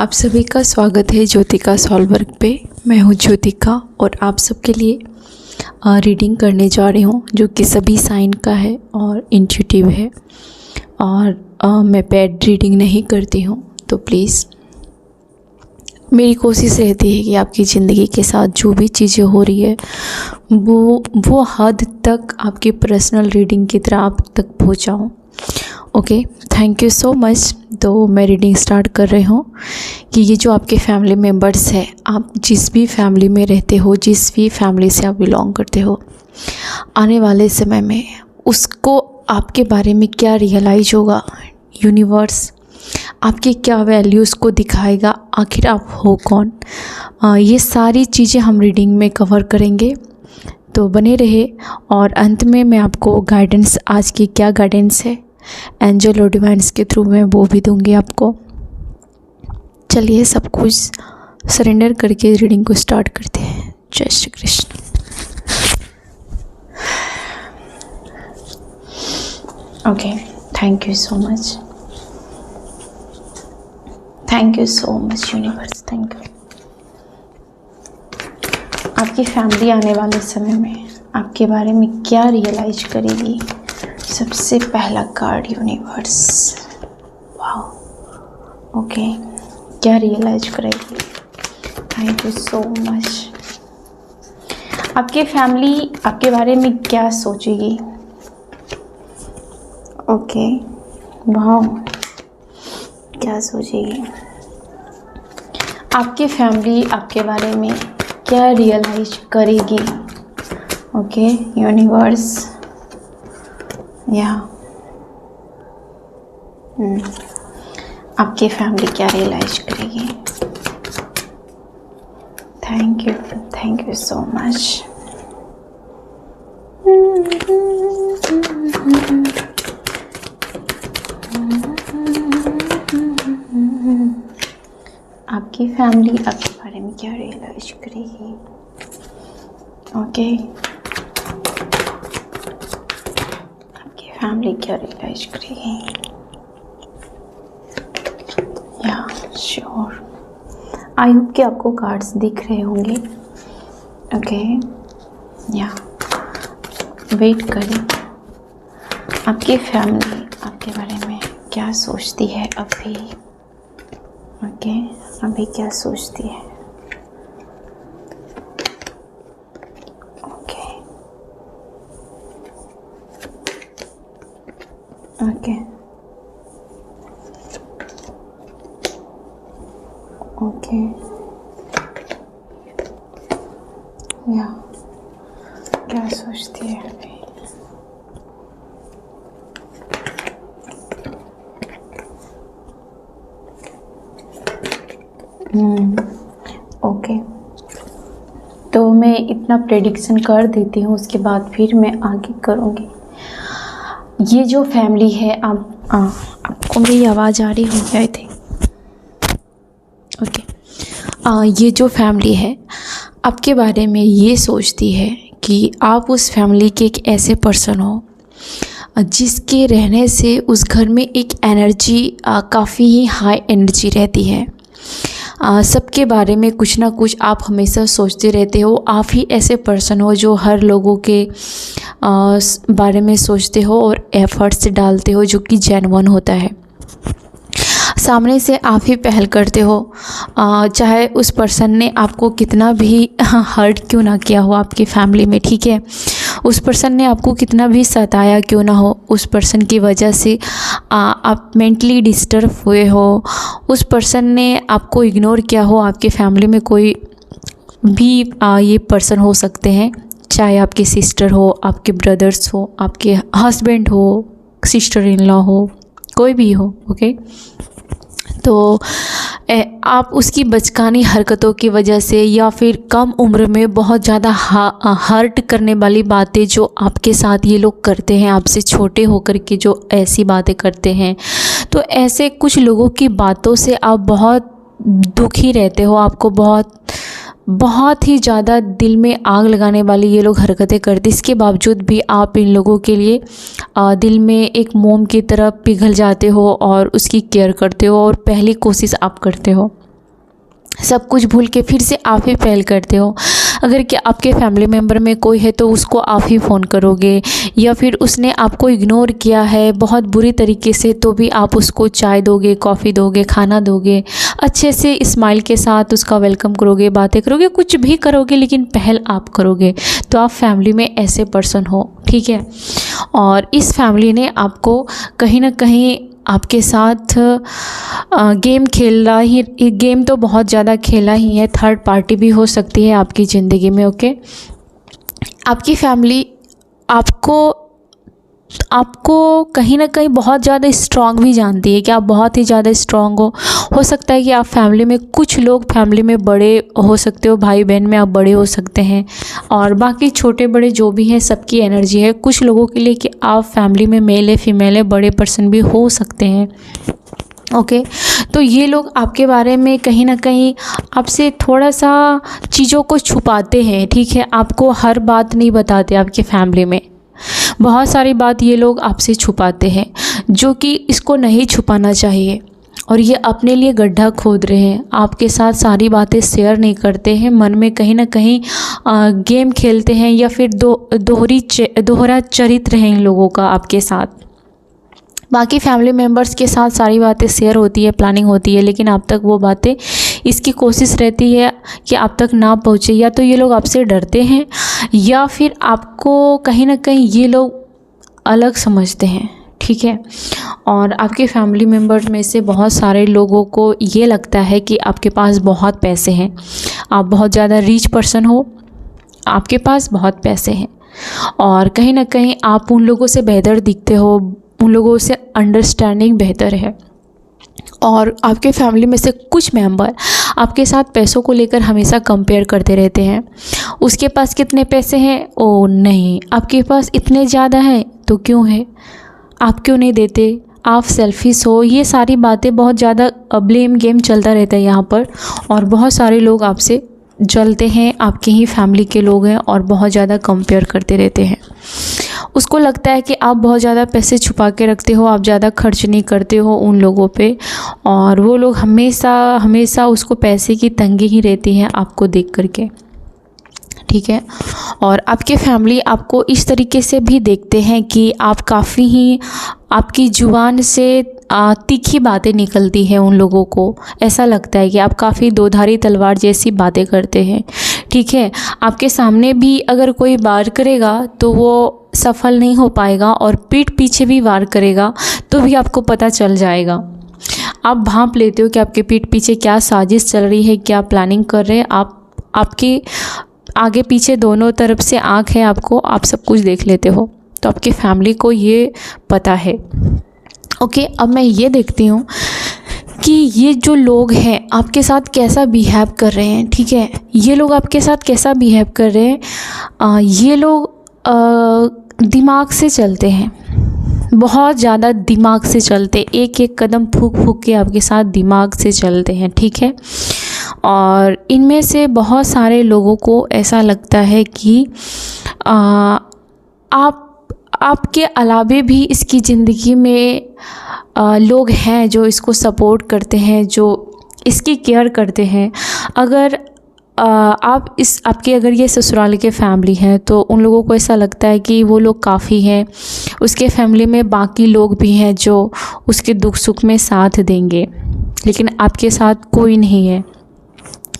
आप सभी का स्वागत है ज्योतिका सॉल्वर पे। मैं हूँ ज्योतिका और आप सबके लिए रीडिंग करने जा रही हूँ जो कि सभी साइन का है और इंट्यूटिव है। और मैं पेड रीडिंग नहीं करती हूँ, तो प्लीज़ मेरी कोशिश रहती है कि आपकी ज़िंदगी के साथ जो भी चीज़ें हो रही है वो हद तक आपकी पर्सनल रीडिंग की तरह आप तक पहुँचाऊँ। Okay, thank you so much. तो मैं रीडिंग स्टार्ट कर रही हूँ कि ये जो आपके फैमिली मेम्बर्स है, आप जिस भी फैमिली में रहते हो, जिस भी फैमिली से आप बिलोंग करते हो, आने वाले समय में उसको आपके बारे में क्या रियलाइज होगा, यूनिवर्स आपकी क्या वैल्यूज़ को दिखाएगा, आखिर आप हो कौन, ये सारी चीज़ें हम रीडिंग में कवर करेंगे। तो बने रहे और अंत में मैं आपको गाइडेंस, आज की क्या गाइडेंस है एंजल और डिवाइन्स के थ्रू मैं वो भी दूंगी आपको। चलिए सब कुछ सरेंडर करके रीडिंग को स्टार्ट करते हैं। जय Shri Krishna. Okay, thank you so much, thank you so much universe, thank you. आपकी फैमिली आने वाले समय में आपके बारे में क्या रियलाइज करेगी? सबसे पहला कार्ड यूनिवर्स, वाओ, ओके, क्या रियलाइज करेगी? Thank you so much. आपकी फैमिली आपके बारे में क्या सोचेगी? ओके, वाओ, क्या सोचेगी? आपकी फैमिली आपके बारे में क्या रियलाइज करेगी? ओके यूनिवर्स, या आपकी फैमिली क्या रियलाइज करेगी? Thank you so much. आपकी फैमिली आपके बारे में क्या रियलाइज करेगी? ओके, आपकी फैमिली क्या रियलाइज करेगी? या श्योर, आई होप कि आपको कार्ड्स दिख रहे होंगे। ओके, या वेट करें, आपकी फैमिली आपके बारे में क्या सोचती है अभी? ओके, अभी क्या सोचती है? ओके, ओके, ओके, या क्या सोचती है अभी? ओके, तो मैं इतना प्रेडिक्शन कर देती हूँ, उसके बाद फिर मैं आगे करूँगी। ये जो फैमिली है, आपको मेरी आवाज़ आ रही होगी आई थिंक। ओके, ये जो फैमिली है आपके बारे में ये सोचती है कि आप उस फैमिली के एक ऐसे पर्सन हो जिसके रहने से उस घर में एक एनर्जी, काफ़ी ही हाई एनर्जी रहती है। सबके बारे में कुछ ना कुछ आप हमेशा सोचते रहते हो। आप ही ऐसे पर्सन हो जो हर लोगों के बारे में सोचते हो और एफर्ट्स डालते हो, जो कि जेन्युइन होता है। सामने से आप ही पहल करते हो, चाहे उस पर्सन ने आपको कितना भी हर्ट क्यों ना किया हो आपकी फैमिली में, ठीक है, उस पर्सन ने आपको कितना भी सताया क्यों ना हो, उस पर्सन की वजह से आप मेंटली डिस्टर्ब हुए हो, उस पर्सन ने आपको इग्नोर किया हो, आपके फैमिली में कोई भी ये पर्सन हो सकते हैं, चाहे आपके सिस्टर हो, आपके ब्रदर्स हो, आपके हस्बैंड हो, सिस्टर इन लॉ हो, कोई भी हो। ओके, तो आप उसकी बचकानी हरकतों की वजह से या फिर कम उम्र में बहुत ज़्यादा हर्ट करने वाली बातें जो आपके साथ ये लोग करते हैं, आपसे छोटे होकर के जो ऐसी बातें करते हैं, तो ऐसे कुछ लोगों की बातों से आप बहुत दुखी रहते हो। आपको बहुत ही ज़्यादा दिल में आग लगाने वाली ये लोग हरकतें करते, इसके बावजूद भी आप इन लोगों के लिए दिल में एक मोम की तरह पिघल जाते हो और उसकी केयर करते हो और पहली कोशिश आप करते हो। सब कुछ भूल के फिर से आप ही पहल करते हो। अगर कि आपके फैमिली मेम्बर में कोई है तो उसको आप ही फ़ोन करोगे, या फिर उसने आपको इग्नोर किया है बहुत बुरी तरीके से तो भी आप उसको चाय दोगे, कॉफ़ी दोगे, खाना दोगे, अच्छे से स्माइल के साथ उसका वेलकम करोगे, बातें करोगे, कुछ भी करोगे, लेकिन पहल आप करोगे। तो आप फैमिली में ऐसे पर्सन हो, ठीक है। और इस फैमिली ने आपको कहीं ना कहीं आपके साथ गेम खेला ही, गेम तो बहुत ज़्यादा खेला ही है, थर्ड पार्टी भी हो सकती है आपकी ज़िंदगी में, ओके। आपकी फैमिली आपको कहीं ना कहीं बहुत ज़्यादा स्ट्रॉन्ग भी जानती है कि आप बहुत ही ज़्यादा स्ट्रॉन्ग हो सकता है कि आप फैमिली में, कुछ लोग फैमिली में बड़े हो सकते हो, भाई बहन में आप बड़े हो सकते हैं, और बाकी छोटे बड़े जो भी हैं सबकी एनर्जी है कुछ लोगों के लिए कि आप फैमिली में मेल है फीमेल है, बड़े पर्सन भी हो सकते हैं, ओके। तो ये लोग आपके बारे में कहीं ना कहीं आपसे थोड़ा सा चीज़ों को छुपाते हैं, ठीक है। आपको हर बात नहीं बताते, आपके फैमिली में बहुत सारी बात ये लोग आपसे छुपाते हैं जो कि इसको नहीं छुपाना चाहिए, और ये अपने लिए गड्ढा खोद रहे हैं, आपके साथ सारी बातें शेयर नहीं करते हैं, मन में कहीं ना कहीं गेम खेलते हैं, या फिर दोहरा चरित्र है इन लोगों का आपके साथ। बाकी फैमिली मेम्बर्स के साथ सारी बातें शेयर होती है, प्लानिंग होती है, लेकिन आप तक वो बातें, इसकी कोशिश रहती है कि आप तक ना पहुँचे, या तो ये लोग आपसे डरते हैं या फिर आपको कहीं ना कहीं ये लोग अलग समझते हैं, ठीक है। और आपके फैमिली मेम्बर्स में से बहुत सारे लोगों को ये लगता है कि आपके पास बहुत पैसे हैं, आप बहुत ज़्यादा रिच पर्सन हो, आपके पास बहुत पैसे हैं, और कहीं ना कहीं आप उन लोगों से बेहतर दिखते हो, उन लोगों से अंडरस्टैंडिंग बेहतर है। और आपके फैमिली में से कुछ मेंबर आपके साथ पैसों को लेकर हमेशा कंपेयर करते रहते हैं, उसके पास कितने पैसे हैं, ओ नहीं आपके पास इतने ज़्यादा हैं तो क्यों है, आप क्यों नहीं देते, आप सेल्फिश हो, ये सारी बातें बहुत ज़्यादा ब्लेम गेम चलता रहता है यहाँ पर। और बहुत सारे लोग आपसे जलते हैं, आपकी ही फैमिली के लोग हैं, और बहुत ज़्यादा कंपेयर करते रहते हैं। उसको लगता है कि आप बहुत ज़्यादा पैसे छुपा के रखते हो, आप ज़्यादा खर्च नहीं करते हो उन लोगों पे, और वो लोग हमेशा उसको पैसे की तंगी ही रहती है आपको देख करके, ठीक है। और आपके फैमिली आपको इस तरीके से भी देखते हैं कि आप काफ़ी ही, आपकी ज़ुबान से तीखी बातें निकलती हैं, उन लोगों को ऐसा लगता है कि आप काफ़ी दोधारी तलवार जैसी बातें करते हैं, ठीक है। आपके सामने भी अगर कोई वार करेगा तो वो सफल नहीं हो पाएगा, और पीठ पीछे भी वार करेगा तो भी आपको पता चल जाएगा। आप भांप लेते हो कि आपके पीठ पीछे क्या साजिश चल रही है, क्या प्लानिंग कर रहे हैं, आपके आगे पीछे दोनों तरफ से आँख है आपको, आप सब कुछ देख लेते हो। तो आपकी फैमिली को ये पता है, ओके। अब मैं ये देखती हूँ कि ये जो लोग हैं आपके साथ कैसा बिहेव कर रहे हैं, ठीक है। ये लोग आपके साथ कैसा बिहेव कर रहे हैं, ये लोग दिमाग से चलते हैं, बहुत ज़्यादा दिमाग से चलते, एक एक कदम फूक फूक के आपके साथ दिमाग से चलते हैं, ठीक है। और इनमें से बहुत सारे लोगों को ऐसा लगता है कि आपके अलावे भी इसकी ज़िंदगी में लोग हैं जो इसको सपोर्ट करते हैं, जो इसकी केयर करते हैं। अगर आपके अगर ये ससुराल के फैमिली हैं तो उन लोगों को ऐसा लगता है कि वो लोग काफ़ी हैं, उसके फैमिली में बाकी लोग भी हैं जो उसके दुख सुख में साथ देंगे, लेकिन आपके साथ कोई नहीं है।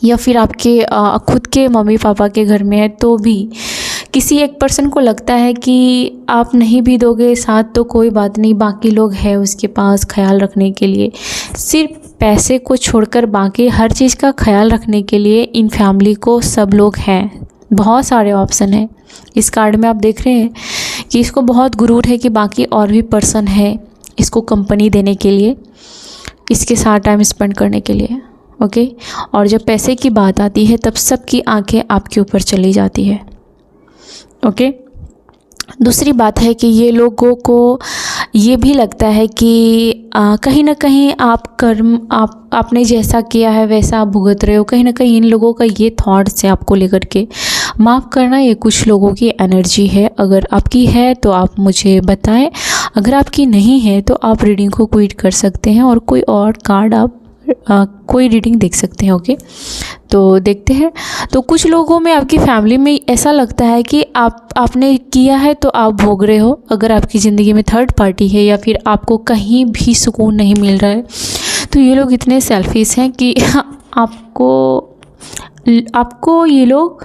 या फिर आपके खुद के मम्मी पापा के घर में है तो भी किसी एक पर्सन को लगता है कि आप नहीं भी दोगे साथ तो कोई बात नहीं, बाकी लोग हैं उसके पास ख्याल रखने के लिए। सिर्फ पैसे को छोड़कर बाकी हर चीज़ का ख्याल रखने के लिए इन फैमिली को सब लोग हैं। बहुत सारे ऑप्शन हैं इस कार्ड में, आप देख रहे हैं कि इसको बहुत गुरूर है कि बाकी और भी पर्सन है इसको कंपनी देने के लिए, इसके साथ टाइम स्पेंड करने के लिए, ओके। और जब पैसे की बात आती है तब सबकी आंखें आपके ऊपर चली जाती है, ओके। दूसरी बात है कि ये लोगों को ये भी लगता है कि कहीं ना कहीं आपने जैसा किया है वैसा आप भुगत रहे हो। कहीं ना कहीं इन लोगों का ये थॉट्स है आपको लेकर के। माफ़ करना ये कुछ लोगों की एनर्जी है, अगर आपकी है तो आप मुझे बताएं, अगर आपकी नहीं है तो आप रीडिंग को क्विट कर सकते हैं और कोई और कार्ड आप कोई रीडिंग देख सकते हैं। ओके, तो देखते हैं। तो कुछ लोगों में आपकी फैमिली में ऐसा लगता है कि आपने किया है तो आप भोग रहे हो। अगर आपकी ज़िंदगी में थर्ड पार्टी है या फिर आपको कहीं भी सुकून नहीं मिल रहा है, तो ये लोग इतने सेल्फिश हैं कि आपको ये लोग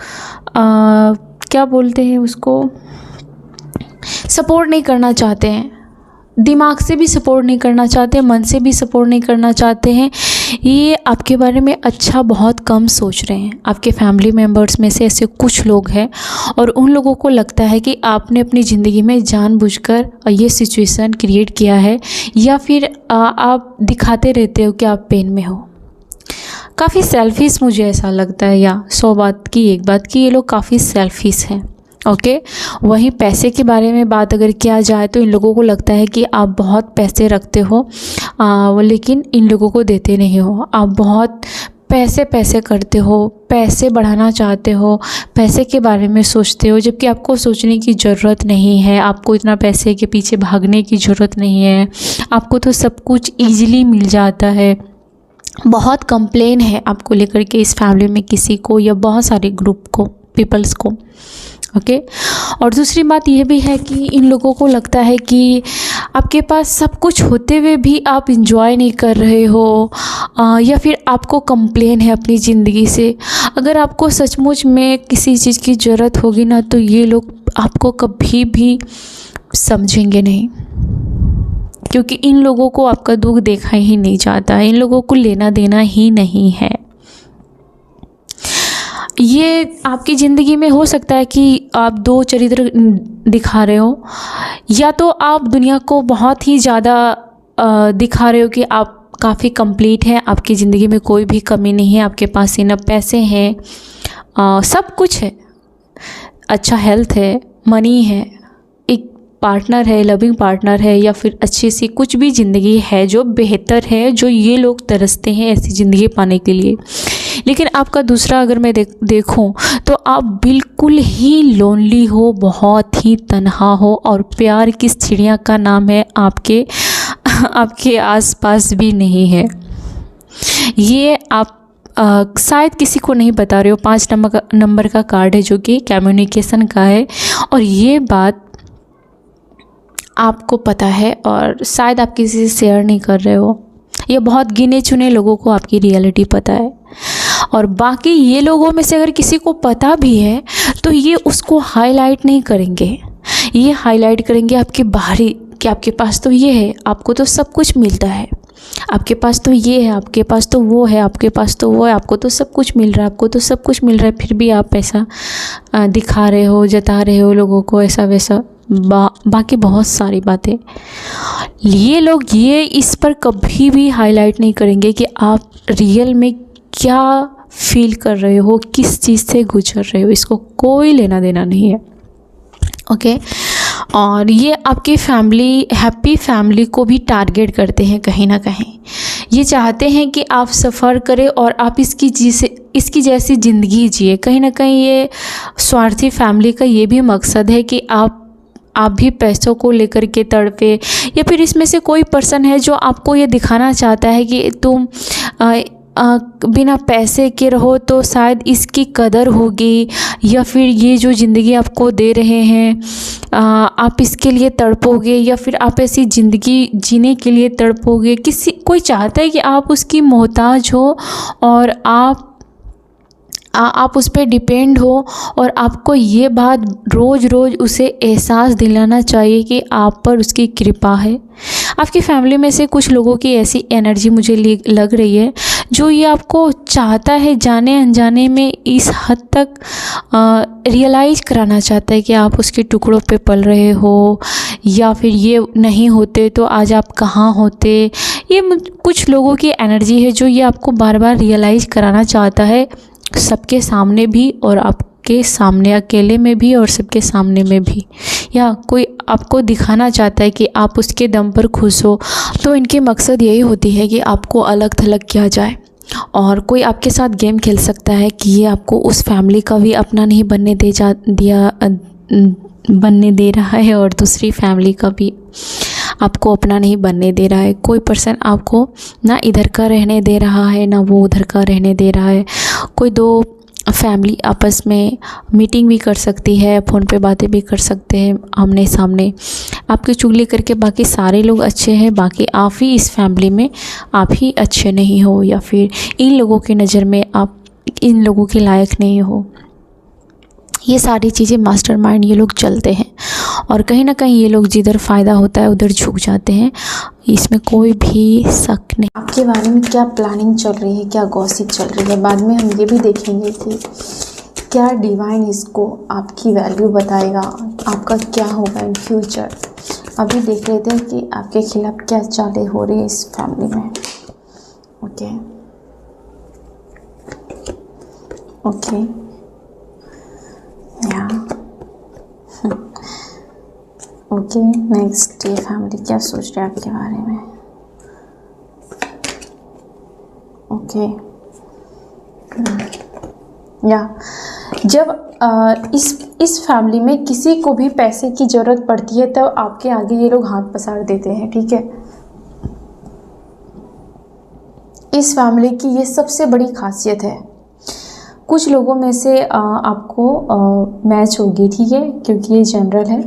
क्या बोलते हैं उसको, सपोर्ट नहीं करना चाहते हैं। दिमाग से भी सपोर्ट नहीं करना चाहते, मन से भी सपोर्ट नहीं करना चाहते हैं। ये आपके बारे में अच्छा बहुत कम सोच रहे हैं। आपके फैमिली मेम्बर्स में से ऐसे कुछ लोग हैं और उन लोगों को लगता है कि आपने अपनी ज़िंदगी में जानबूझकर ये सिचुएशन क्रिएट किया है, या फिर आप दिखाते रहते हो कि आप पेन में हो। काफ़ी सेल्फिश मुझे ऐसा लगता है, या 100 बात की एक बात कि ये लोग काफ़ी सेल्फिश हैं। ओके, वहीं पैसे के बारे में बात अगर किया जाए तो इन लोगों को लगता है कि आप बहुत पैसे रखते हो, लेकिन इन लोगों को देते नहीं हो। आप बहुत पैसे करते हो, पैसे बढ़ाना चाहते हो, पैसे के बारे में सोचते हो, जबकि आपको सोचने की ज़रूरत नहीं है। आपको इतना पैसे के पीछे भागने की ज़रूरत नहीं है। आपको तो सब कुछ ईजिली मिल जाता है। बहुत कंप्लेन है आपको लेकर के इस फैमिली में किसी को, या बहुत सारे ग्रुप को, पीपल्स को। ओके, और दूसरी बात यह भी है कि इन लोगों को लगता है कि आपके पास सब कुछ होते हुए भी आप इंजॉय नहीं कर रहे हो, या फिर आपको कंप्लेन है अपनी ज़िंदगी से। अगर आपको सचमुच में किसी चीज़ की ज़रूरत होगी ना, तो ये लोग आपको कभी भी समझेंगे नहीं, क्योंकि इन लोगों को आपका दुख देखा ही नहीं जाता है। इन लोगों को लेना देना ही नहीं है। ये आपकी ज़िंदगी में हो सकता है कि आप 2 चरित्र दिखा रहे हो, या तो आप दुनिया को बहुत ही ज़्यादा दिखा रहे हो कि आप काफ़ी कंप्लीट हैं, आपकी ज़िंदगी में कोई भी कमी नहीं है, आपके पास इनफ पैसे हैं, सब कुछ है, अच्छा हेल्थ है, मनी है, एक पार्टनर है, लविंग पार्टनर है, या फिर अच्छी सी कुछ भी ज़िंदगी है जो बेहतर है, जो ये लोग तरसते हैं ऐसी ज़िंदगी पाने के लिए। लेकिन आपका दूसरा अगर मैं देखूं तो आप बिल्कुल ही लोनली हो, बहुत ही तन्हा हो, और प्यार किस चिड़िया का नाम है आपके आसपास भी नहीं है। ये आप शायद किसी को नहीं बता रहे हो। 5 नंबर का कार्ड है जो कि कम्युनिकेशन का है, और ये बात आपको पता है और शायद आप किसी से शेयर नहीं कर रहे हो। ये बहुत गिने चुने लोगों को आपकी रियलिटी पता है, और बाकी ये लोगों में से अगर किसी को पता भी है तो ये उसको हाईलाइट नहीं करेंगे। ये हाईलाइट करेंगे आपके बाहरी, कि आपके पास तो ये है, आपको तो सब कुछ मिलता है, आपके पास तो ये है, आपके पास तो वो है, आपके पास तो वो है, आपको तो सब कुछ मिल रहा है, आपको तो सब कुछ मिल रहा है, फिर भी आप ऐसा दिखा रहे हो, जता रहे हो लोगों को ऐसा वैसा, बाकी बहुत सारी बातें। ये लोग ये इस पर कभी भी हाईलाइट नहीं करेंगे कि आप रियल में क्या फील कर रहे हो, किस चीज़ से गुजर रहे हो, इसको कोई लेना देना नहीं है। ओके, और ये आपकी फैमिली, हैप्पी फैमिली को भी टारगेट करते हैं कहीं ना कहीं। ये चाहते हैं कि आप सफ़र करें और आप इसकी जैसी ज़िंदगी जिए। कहीं ना कहीं ये स्वार्थी फैमिली का ये भी मकसद है कि आप भी पैसों को लेकर के तड़पे, या फिर इसमें से कोई पर्सन है जो आपको ये दिखाना चाहता है कि तुम बिना पैसे के रहो तो शायद इसकी कदर होगी, या फिर ये जो ज़िंदगी आपको दे रहे हैं आप इसके लिए तड़पोगे, या फिर आप ऐसी ज़िंदगी जीने के लिए तड़पोगे। कोई चाहता है कि आप उसकी मोहताज हो और आप उस पर डिपेंड हो, और आपको ये बात रोज़ रोज़ उसे एहसास दिलाना चाहिए कि आप पर उसकी कृपा है। आपकी फैमिली में से कुछ लोगों की ऐसी एनर्जी मुझे लग रही है जो ये आपको चाहता है जाने अनजाने में इस हद तक रियलाइज़ कराना चाहता है कि आप उसके टुकड़ों पे पल रहे हो, या फिर ये नहीं होते तो आज आप कहाँ होते। ये कुछ लोगों की एनर्जी है जो ये आपको बार बार रियलाइज़ कराना चाहता है, सबके सामने भी और आपके सामने अकेले में भी और सबके सामने में भी, या कोई आपको दिखाना चाहता है कि आप उसके दम पर खुश हो। तो इनके मकसद यही होती है कि आपको अलग थलग किया जाए, और कोई आपके साथ गेम खेल सकता है कि ये आपको उस फैमिली का भी अपना नहीं बनने दे रहा है, और दूसरी फैमिली का भी आपको अपना नहीं बनने दे रहा है। कोई पर्सन आपको ना इधर का रहने दे रहा है ना वो उधर का रहने दे रहा है। कोई दो फैमिली आपस में मीटिंग भी कर सकती है, फ़ोन पे बातें भी कर सकते हैं आमने सामने, आपकी चुगली करके बाकी सारे लोग अच्छे हैं, बाकी आप ही इस फैमिली में आप ही अच्छे नहीं हो, या फिर इन लोगों की नज़र में आप इन लोगों के लायक नहीं हो। ये सारी चीज़ें मास्टरमाइंड ये लोग चलते हैं, और कहीं ना कहीं ये लोग जिधर फ़ायदा होता है उधर झुक जाते हैं, इसमें कोई भी शक नहीं। आपके बारे में क्या प्लानिंग चल रही है, क्या गॉसिप चल रही है, बाद में हम ये भी देखेंगे कि क्या डिवाइन इसको आपकी वैल्यू बताएगा, आपका क्या होगा इन फ्यूचर। अभी देख लेते हैं कि आपके खिलाफ क्या चालें हो रही है इस फैमिली में। ओके या ओके, नेक्स्ट ये फैमिली क्या सोच रही है आपके बारे में। ओके या जब इस फैमिली में किसी को भी पैसे की ज़रूरत पड़ती है तब आपके आगे ये लोग हाथ पसार देते हैं, ठीक है। इस फैमिली की ये सबसे बड़ी खासियत है। कुछ लोगों में से आपको मैच होगी, ठीक है, क्योंकि ये जनरल है।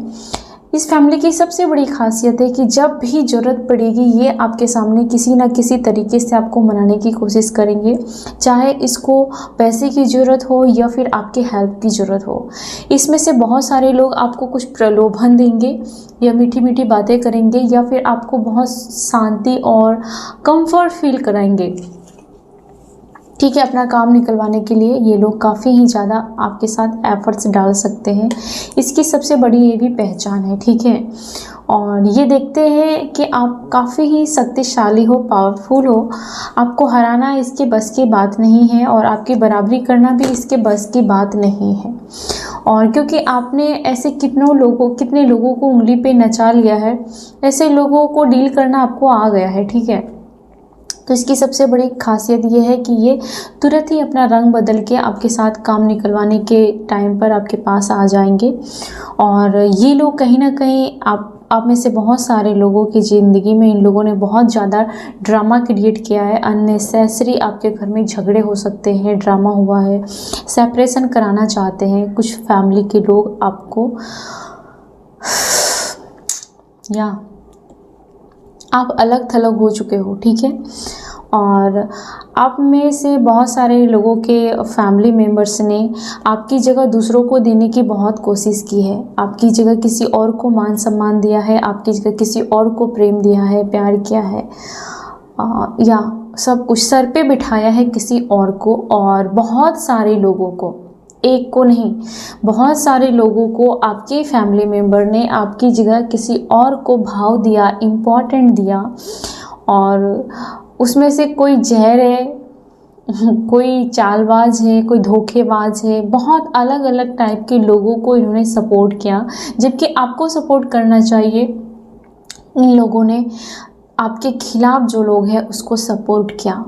इस फैमिली की सबसे बड़ी खासियत है कि जब भी ज़रूरत पड़ेगी ये आपके सामने किसी ना किसी तरीके से आपको मनाने की कोशिश करेंगे, चाहे इसको पैसे की ज़रूरत हो या फिर आपके हेल्प की ज़रूरत हो। इसमें से बहुत सारे लोग आपको कुछ प्रलोभन देंगे या मीठी मीठी बातें करेंगे या फिर आपको बहुत शांति और कंफर्ट फील कराएंगे, ठीक है। अपना काम निकलवाने के लिए ये लोग काफ़ी ही ज़्यादा आपके साथ एफर्ट्स डाल सकते हैं, इसकी सबसे बड़ी ये भी पहचान है, ठीक है। और ये देखते हैं कि आप काफ़ी ही शक्तिशाली हो, पावरफुल हो, आपको हराना इसके बस की बात नहीं है और आपकी बराबरी करना भी इसके बस की बात नहीं है। और क्योंकि आपने ऐसे कितने लोगों को उंगली पे नचा लिया है, ऐसे लोगों को डील करना आपको आ गया है, ठीक है। तो इसकी सबसे बड़ी खासियत ये है कि ये तुरंत ही अपना रंग बदल के आपके साथ काम निकलवाने के टाइम पर आपके पास आ जाएंगे। और ये लोग कहीं ना कहीं आप में से बहुत सारे लोगों की ज़िंदगी में इन लोगों ने बहुत ज़्यादा ड्रामा क्रिएट किया है। अननेसेसरी आपके घर में झगड़े हो सकते हैं, ड्रामा हुआ है, सेपरेशन कराना चाहते हैं कुछ फैमिली के लोग आपको, या आप अलग थलग हो चुके हो, ठीक है। और आप में से बहुत सारे लोगों के फैमिली मेम्बर्स ने आपकी जगह दूसरों को देने की बहुत कोशिश की है, आपकी जगह किसी और को मान सम्मान दिया है, आपकी जगह किसी और को प्रेम दिया है, प्यार किया है, या सब कुछ सर पे बिठाया है किसी और को। और बहुत सारे लोगों को, एक को नहीं, बहुत सारे लोगों को आपके फैमिली मेम्बर ने आपकी जगह किसी और को भाव दिया, इम्पोर्टेंट दिया। और उसमें से कोई जहर है, कोई चालबाज है, कोई धोखेबाज है, बहुत अलग अलग टाइप के लोगों को इन्होंने सपोर्ट किया, जबकि आपको सपोर्ट करना चाहिए। इन लोगों ने आपके खिलाफ जो लोग हैं उसको सपोर्ट किया।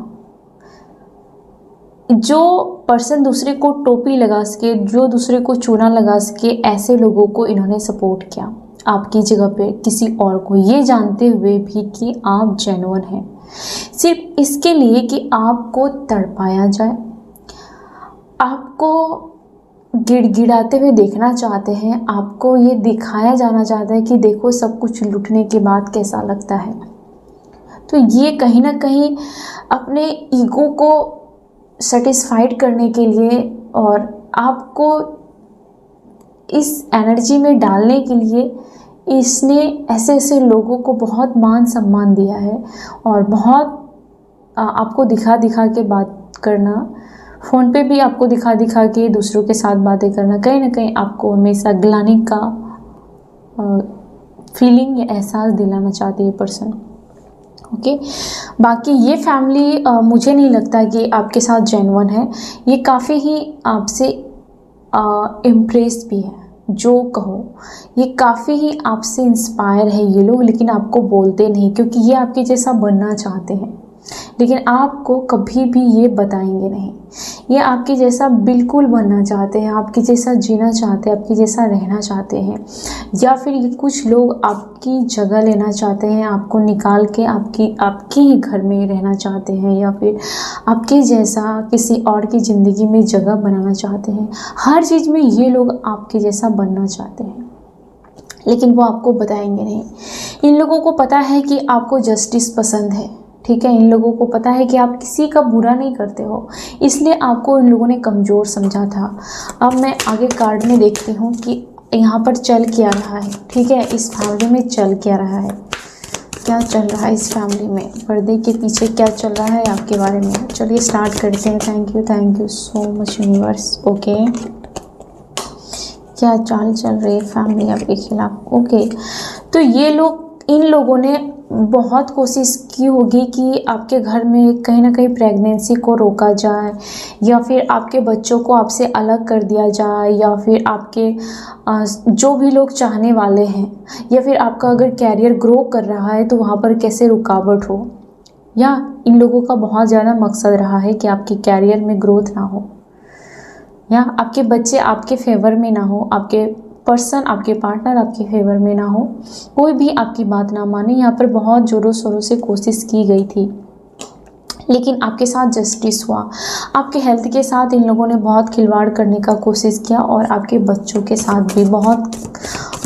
जो पर्सन दूसरे को टोपी लगा सके, जो दूसरे को चूना लगा सके, ऐसे लोगों को इन्होंने सपोर्ट किया आपकी जगह पे किसी और को, ये जानते हुए भी कि आप जेन्युइन हैं, सिर्फ इसके लिए कि आपको तड़पाया जाए, आपको गिड़गिड़ाते हुए देखना चाहते हैं, आपको ये दिखाया जाना चाहता है कि देखो सब कुछ लूटने के बाद कैसा लगता है। तो ये कहीं ना कहीं अपने ईगो को सेटिस्फाइड करने के लिए और आपको इस एनर्जी में डालने के लिए इसने ऐसे ऐसे लोगों को बहुत मान सम्मान दिया है और बहुत आपको दिखा दिखा के बात करना, फ़ोन पे भी आपको दिखा दिखा के दूसरों के साथ बातें करना, कहीं ना कहीं आपको हमेशा ग्लानि का फीलिंग या एहसास दिलाना चाहती है पर्सन, ओके। बाकी ये फैमिली मुझे नहीं लगता कि आपके साथ जेन्युइन है, ये काफ़ी ही आपसे इम्प्रेस भी है, जो कहो ये काफ़ी ही आपसे इंस्पायर है ये लोग, लेकिन आपको बोलते नहीं क्योंकि ये आपके जैसा बनना चाहते हैं। लेकिन आपको कभी भी ये बताएंगे नहीं। ये आपके जैसा बिल्कुल बनना चाहते हैं, आपके जैसा जीना चाहते हैं, आपके जैसा रहना चाहते हैं, या फिर ये कुछ लोग आपकी जगह लेना चाहते हैं, आपको निकाल के आपके ही घर में रहना चाहते हैं, या फिर आपके जैसा किसी और की ज़िंदगी में जगह बनाना चाहते हैं। हर चीज़ में ये लोग आपके जैसा बनना चाहते हैं, लेकिन वो आपको बताएंगे नहीं। इन लोगों को पता है कि आपको जस्टिस पसंद है, ठीक है। इन लोगों को पता है कि आप किसी का बुरा नहीं करते हो, इसलिए आपको इन लोगों ने कमज़ोर समझा था। अब मैं आगे कार्ड में देखती हूँ कि यहाँ पर चल क्या रहा है, ठीक है। इस फैमिली में चल क्या रहा है, क्या चल रहा है इस फैमिली में, पर्दे के पीछे क्या चल रहा है आपके बारे में। चलिए स्टार्ट करते हैं। Thank you so much universe. Okay, क्या चाल चल रही है फैमिली आपके खिलाफ। ओके, तो ये लोग, इन लोगों ने बहुत कोशिश की होगी कि आपके घर में कहीं ना कहीं प्रेगनेंसी को रोका जाए, या फिर आपके बच्चों को आपसे अलग कर दिया जाए, या फिर आपके जो भी लोग चाहने वाले हैं, या फिर आपका अगर कैरियर ग्रो कर रहा है तो वहाँ पर कैसे रुकावट हो। या इन लोगों का बहुत ज़्यादा मकसद रहा है कि आपके कैरियर में ग्रोथ ना हो, या आपके बच्चे आपके फेवर में ना हो, आपके पर्सन, आपके पार्टनर आपके फेवर में ना हो, कोई भी आपकी बात ना माने। यहाँ पर बहुत ज़ोरों शोरों से कोशिश की गई थी, लेकिन आपके साथ जस्टिस हुआ। आपके हेल्थ के साथ इन लोगों ने बहुत खिलवाड़ करने का कोशिश किया, और आपके बच्चों के साथ भी बहुत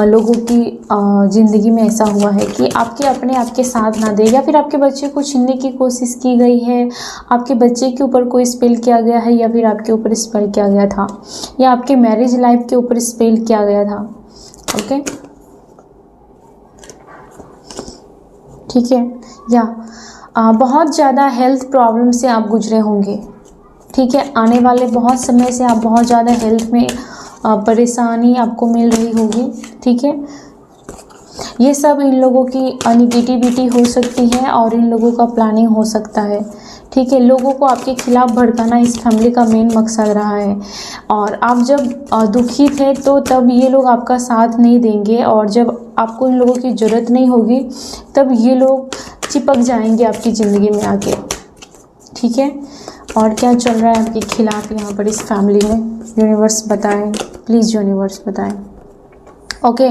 लोगों की ज़िंदगी में ऐसा हुआ है कि आपके अपने आपके साथ ना दे, या फिर आपके बच्चे को छीनने की कोशिश की गई है। आपके बच्चे के ऊपर कोई स्पेल किया गया है, या फिर आपके ऊपर स्पेल किया गया था, या आपके मैरिज लाइफ के ऊपर स्पेल किया गया था। ओके, ठीक है। या बहुत ज़्यादा हेल्थ प्रॉब्लम से आप गुजरे होंगे, ठीक है। आने वाले बहुत समय से आप बहुत ज़्यादा हेल्थ में परेशानी आपको मिल रही होगी, ठीक है। ये सब इन लोगों की नेगेटिविटी हो सकती है, और इन लोगों का प्लानिंग हो सकता है, ठीक है। लोगों को आपके खिलाफ भड़काना इस फैमिली का मेन मकसद रहा है। और आप जब दुखी थे तो तब ये लोग आपका साथ नहीं देंगे, और जब आपको इन लोगों की ज़रूरत नहीं होगी तब ये लोग चिपक जाएंगे आपकी ज़िंदगी में आके, ठीक है। और क्या चल रहा है आपके खिलाफ यहाँ पर इस फैमिली में, यूनिवर्स बताएं प्लीज़, यूनिवर्स बताएं। ओके,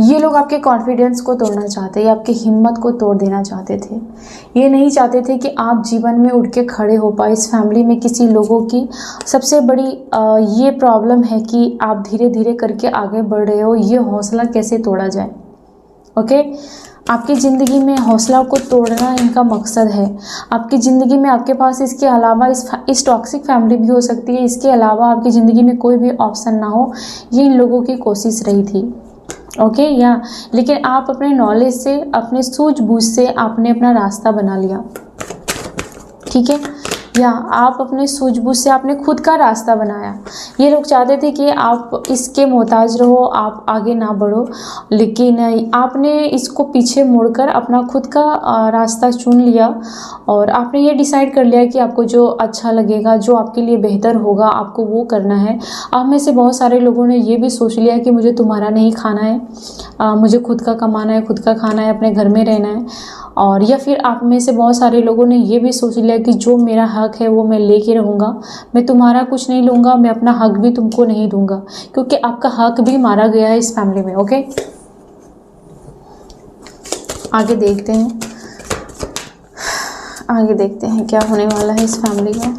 ये लोग आपके कॉन्फिडेंस को तोड़ना चाहते हैं, आपकी हिम्मत को तोड़ देना चाहते थे। ये नहीं चाहते थे कि आप जीवन में उठ के खड़े हो पाए। इस फैमिली में किसी लोगों की सबसे बड़ी ये प्रॉब्लम है कि आप धीरे धीरे करके आगे बढ़ रहे हो, ये हौसला कैसे तोड़ा जाए। ओके, आपकी ज़िंदगी में हौसला को तोड़ना इनका मकसद है। आपकी ज़िंदगी में आपके पास इसके अलावा इस टॉक्सिक फैमिली भी हो सकती है, इसके अलावा आपकी ज़िंदगी में कोई भी ऑप्शन ना हो, ये इन लोगों की कोशिश रही थी। ओके, या लेकिन आप अपने नॉलेज से, अपने सूझबूझ से आपने अपना रास्ता बना लिया, ठीक है। या आप अपने सूझबूझ से आपने खुद का रास्ता बनाया। ये लोग चाहते थे कि आप इसके मोहताज रहो, आप आगे ना बढ़ो, लेकिन आपने इसको पीछे मोड़कर अपना खुद का रास्ता चुन लिया, और आपने ये डिसाइड कर लिया कि आपको जो अच्छा लगेगा, जो आपके लिए बेहतर होगा, आपको वो करना है। आप में से बहुत सारे लोगों ने ये भी सोच लिया कि मुझे तुम्हारा नहीं खाना है, मुझे खुद का कमाना है, खुद का खाना है, अपने घर में रहना है। और या फिर आप में से बहुत सारे लोगों ने ये भी सोच लिया कि जो मेरा हक है वो मैं लेके रहूँगा, मैं तुम्हारा कुछ नहीं लूँगा, मैं अपना हक भी तुमको नहीं दूँगा, क्योंकि आपका हक भी मारा गया है इस फैमिली में। ओके, आगे देखते हैं क्या होने वाला है इस फैमिली में।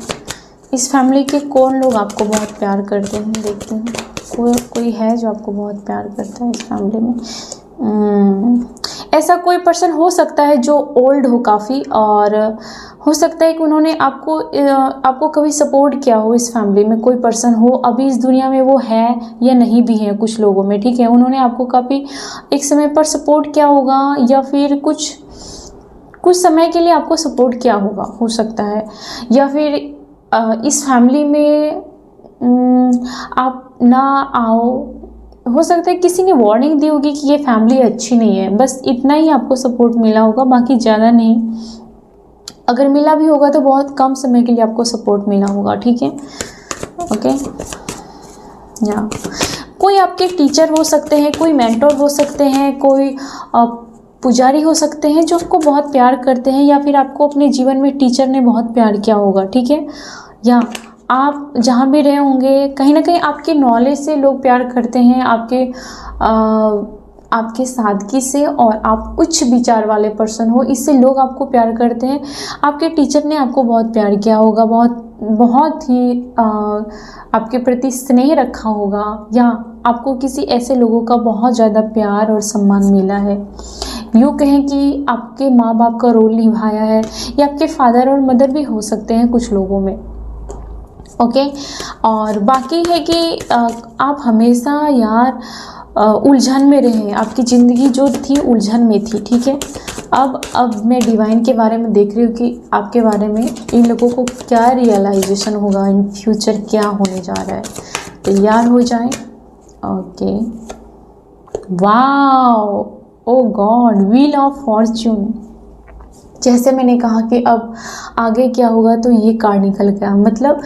इस फैमिली के कौन लोग आपको बहुत प्यार करते हैं, देखते हैं। कोई है जो आपको बहुत प्यार करता है इस फैमिली में। ऐसा कोई पर्सन हो सकता है जो ओल्ड हो काफ़ी, और हो सकता है कि उन्होंने आपको कभी सपोर्ट किया हो। इस फैमिली में कोई पर्सन हो, अभी इस दुनिया में वो है या नहीं भी है कुछ लोगों में, ठीक है। उन्होंने आपको काफ़ी एक समय पर सपोर्ट किया होगा, या फिर कुछ समय के लिए आपको सपोर्ट किया होगा, हो सकता है। या फिर इस फैमिली में आप ना आओ, हो सकता है किसी ने वार्निंग दी होगी कि ये फैमिली अच्छी नहीं है, बस इतना ही आपको सपोर्ट मिला होगा, बाकी ज़्यादा नहीं। अगर मिला भी होगा तो बहुत कम समय के लिए आपको सपोर्ट मिला होगा, ठीक है। ओके, या कोई आपके टीचर हो सकते हैं, कोई मेंटर हो सकते हैं, कोई पुजारी हो सकते हैं जो आपको बहुत प्यार करते हैं, या फिर आपको अपने जीवन में टीचर ने बहुत प्यार किया होगा, ठीक है। या आप जहाँ भी रहे होंगे कहीं ना कहीं आपके नॉलेज से लोग प्यार करते हैं, आपके सादगी से, और आप उच्च विचार वाले पर्सन हो, इससे लोग आपको प्यार करते हैं। आपके टीचर ने आपको बहुत प्यार किया होगा, बहुत ही आपके प्रति स्नेह रखा होगा, या आपको किसी ऐसे लोगों का बहुत ज़्यादा प्यार और सम्मान मिला है। यूँ कहें कि आपके माँ बाप का रोल निभाया है, या आपके फादर और मदर भी हो सकते हैं कुछ लोगों में, ओके। और बाकी है कि आप हमेशा यार उलझन में रहे, आपकी ज़िंदगी जो थी उलझन में थी, ठीक है। अब मैं डिवाइन के बारे में देख रही हूँ कि आपके बारे में इन लोगों को क्या रियलाइजेशन होगा, इन फ्यूचर क्या होने जा रहा है। तैयार हो जाएं, okay. Wow, oh God, wheel of fortune. जैसे मैंने कहा कि अब आगे क्या होगा, तो ये कार्ड निकल गया, मतलब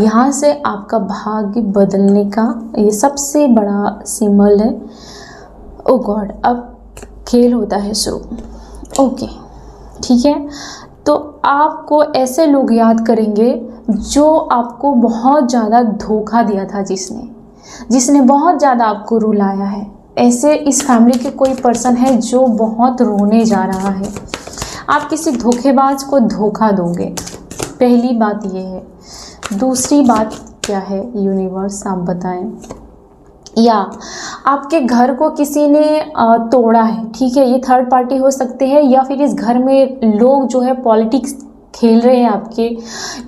यहाँ से आपका भाग्य बदलने का ये सबसे बड़ा सिंबल है। ओ गॉड, अब खेल होता है शुरू, ओके, ठीक है। तो आपको ऐसे लोग याद करेंगे जो आपको बहुत ज़्यादा धोखा दिया था, जिसने बहुत ज़्यादा आपको रुलाया है। ऐसे इस फैमिली के कोई पर्सन है जो बहुत रोने जा रहा है। आप किसी धोखेबाज को धोखा दोगे, पहली बात ये है। दूसरी बात क्या है, यूनिवर्स आप बताएं। या आपके घर को किसी ने तोड़ा है, ठीक है, ये थर्ड पार्टी हो सकते हैं, या फिर इस घर में लोग जो है पॉलिटिक्स खेल रहे हैं आपके,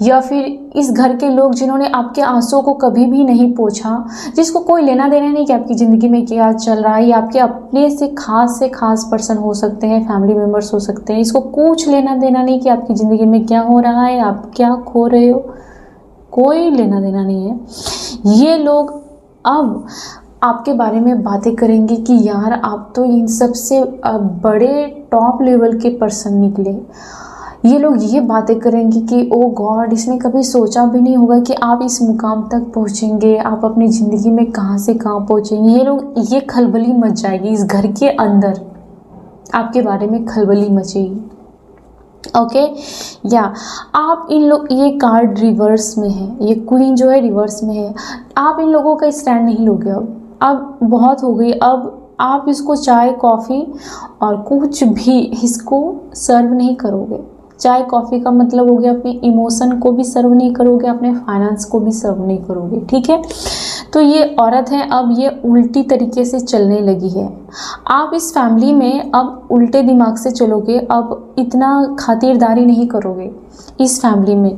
या फिर इस घर के लोग जिन्होंने आपके आंसुओं को कभी भी नहीं पोंछा, जिसको कोई लेना देना नहीं कि आपकी ज़िंदगी में क्या चल रहा है। ये आपके अपने से खास पर्सन हो सकते हैं, फैमिली मेम्बर्स हो सकते हैं, इसको कुछ लेना देना नहीं कि आपकी ज़िंदगी में क्या हो रहा है, आप क्या खो रहे हो, कोई लेना देना नहीं है। ये लोग अब आपके बारे में बातें करेंगे कि यार आप तो इन सबसे बड़े टॉप लेवल के पर्सन निकले। ये लोग ये बातें करेंगे कि ओ गॉड, इसने कभी सोचा भी नहीं होगा कि आप इस मुकाम तक पहुंचेंगे, आप अपनी ज़िंदगी में कहां से कहां पहुंचेंगे। ये लोग, ये खलबली मच जाएगी इस घर के अंदर, आपके बारे में खलबली मचेगी, ओके। या आप इन लोग, ये कार्ड रिवर्स में है, ये क्वीन जो है रिवर्स में है। आप इन लोगों का स्टैंड नहीं लोगे, अब बहुत हो गई। अब आप इसको चाय कॉफ़ी और कुछ भी इसको सर्व नहीं करोगे। चाय कॉफ़ी का मतलब हो गया अपने इमोशन को भी सर्व नहीं करोगे, अपने फाइनेंस को भी सर्व नहीं करोगे, ठीक है। तो ये औरत है, अब ये उल्टी तरीके से चलने लगी है। आप इस फैमिली में अब उल्टे दिमाग से चलोगे, अब इतना खातिरदारी नहीं करोगे इस फैमिली में।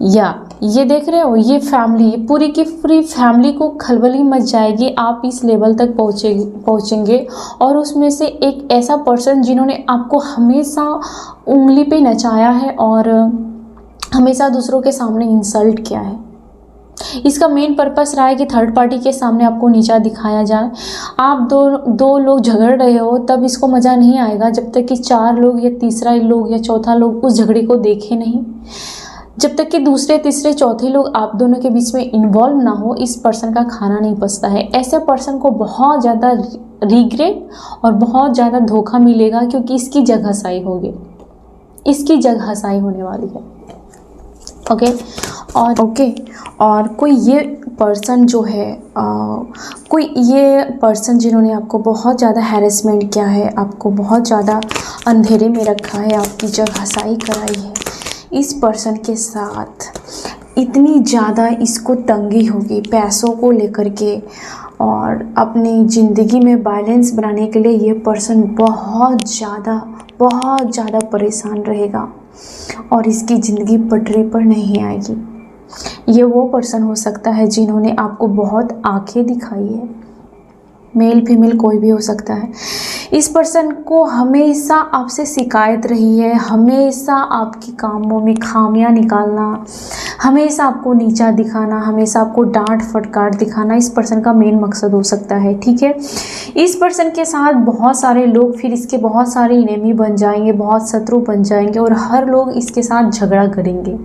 या ये देख रहे हो, ये फैमिली, पूरी की पूरी फैमिली को खलबली मच जाएगी। आप इस लेवल तक पहुँचेंगे, और उसमें से एक ऐसा पर्सन जिन्होंने आपको हमेशा उंगली पे नचाया है और हमेशा दूसरों के सामने इंसल्ट किया है। इसका मेन पर्पस रहा है कि थर्ड पार्टी के सामने आपको नीचा दिखाया जाए। आप दो लोग झगड़ रहे हो, तब इसको मज़ा नहीं आएगा जब तक कि चार लोग या तीसरा लोग या चौथा लोग उस झगड़े को देखे नहीं। जब तक कि दूसरे तीसरे चौथे लोग आप दोनों के बीच में इन्वॉल्व ना हो, इस पर्सन का खाना नहीं पचता है। ऐसे पर्सन को बहुत ज़्यादा रिग्रेट और बहुत ज़्यादा धोखा मिलेगा, क्योंकि इसकी जगहसाई होगी, इसकी जगहसाई होने वाली है, ओके। और कोई ये पर्सन जो है, कोई ये पर्सन जिन्होंने आपको बहुत ज़्यादा हैरेसमेंट किया है, आपको बहुत ज़्यादा अंधेरे में रखा है, आपकी जगहसाई कराई है, इस पर्सन के साथ इतनी ज़्यादा इसको तंगी होगी पैसों को लेकर के, और अपनी ज़िंदगी में बैलेंस बनाने के लिए ये पर्सन बहुत ज़्यादा परेशान रहेगा, और इसकी ज़िंदगी पटरी पर नहीं आएगी। ये वो पर्सन हो सकता है जिन्होंने आपको बहुत आंखें दिखाई है, मेल फीमेल कोई भी हो सकता है। इस पर्सन को हमेशा आपसे शिकायत रही है, हमेशा आपके कामों में खामियां निकालना, हमेशा आपको नीचा दिखाना, हमेशा आपको डांट फटकार दिखाना इस पर्सन का मेन मकसद हो सकता है, ठीक है। इस पर्सन के साथ बहुत सारे लोग, फिर इसके बहुत सारे इनेमी बन जाएंगे, बहुत शत्रु बन जाएंगे, और हर लोग इसके साथ झगड़ा करेंगे।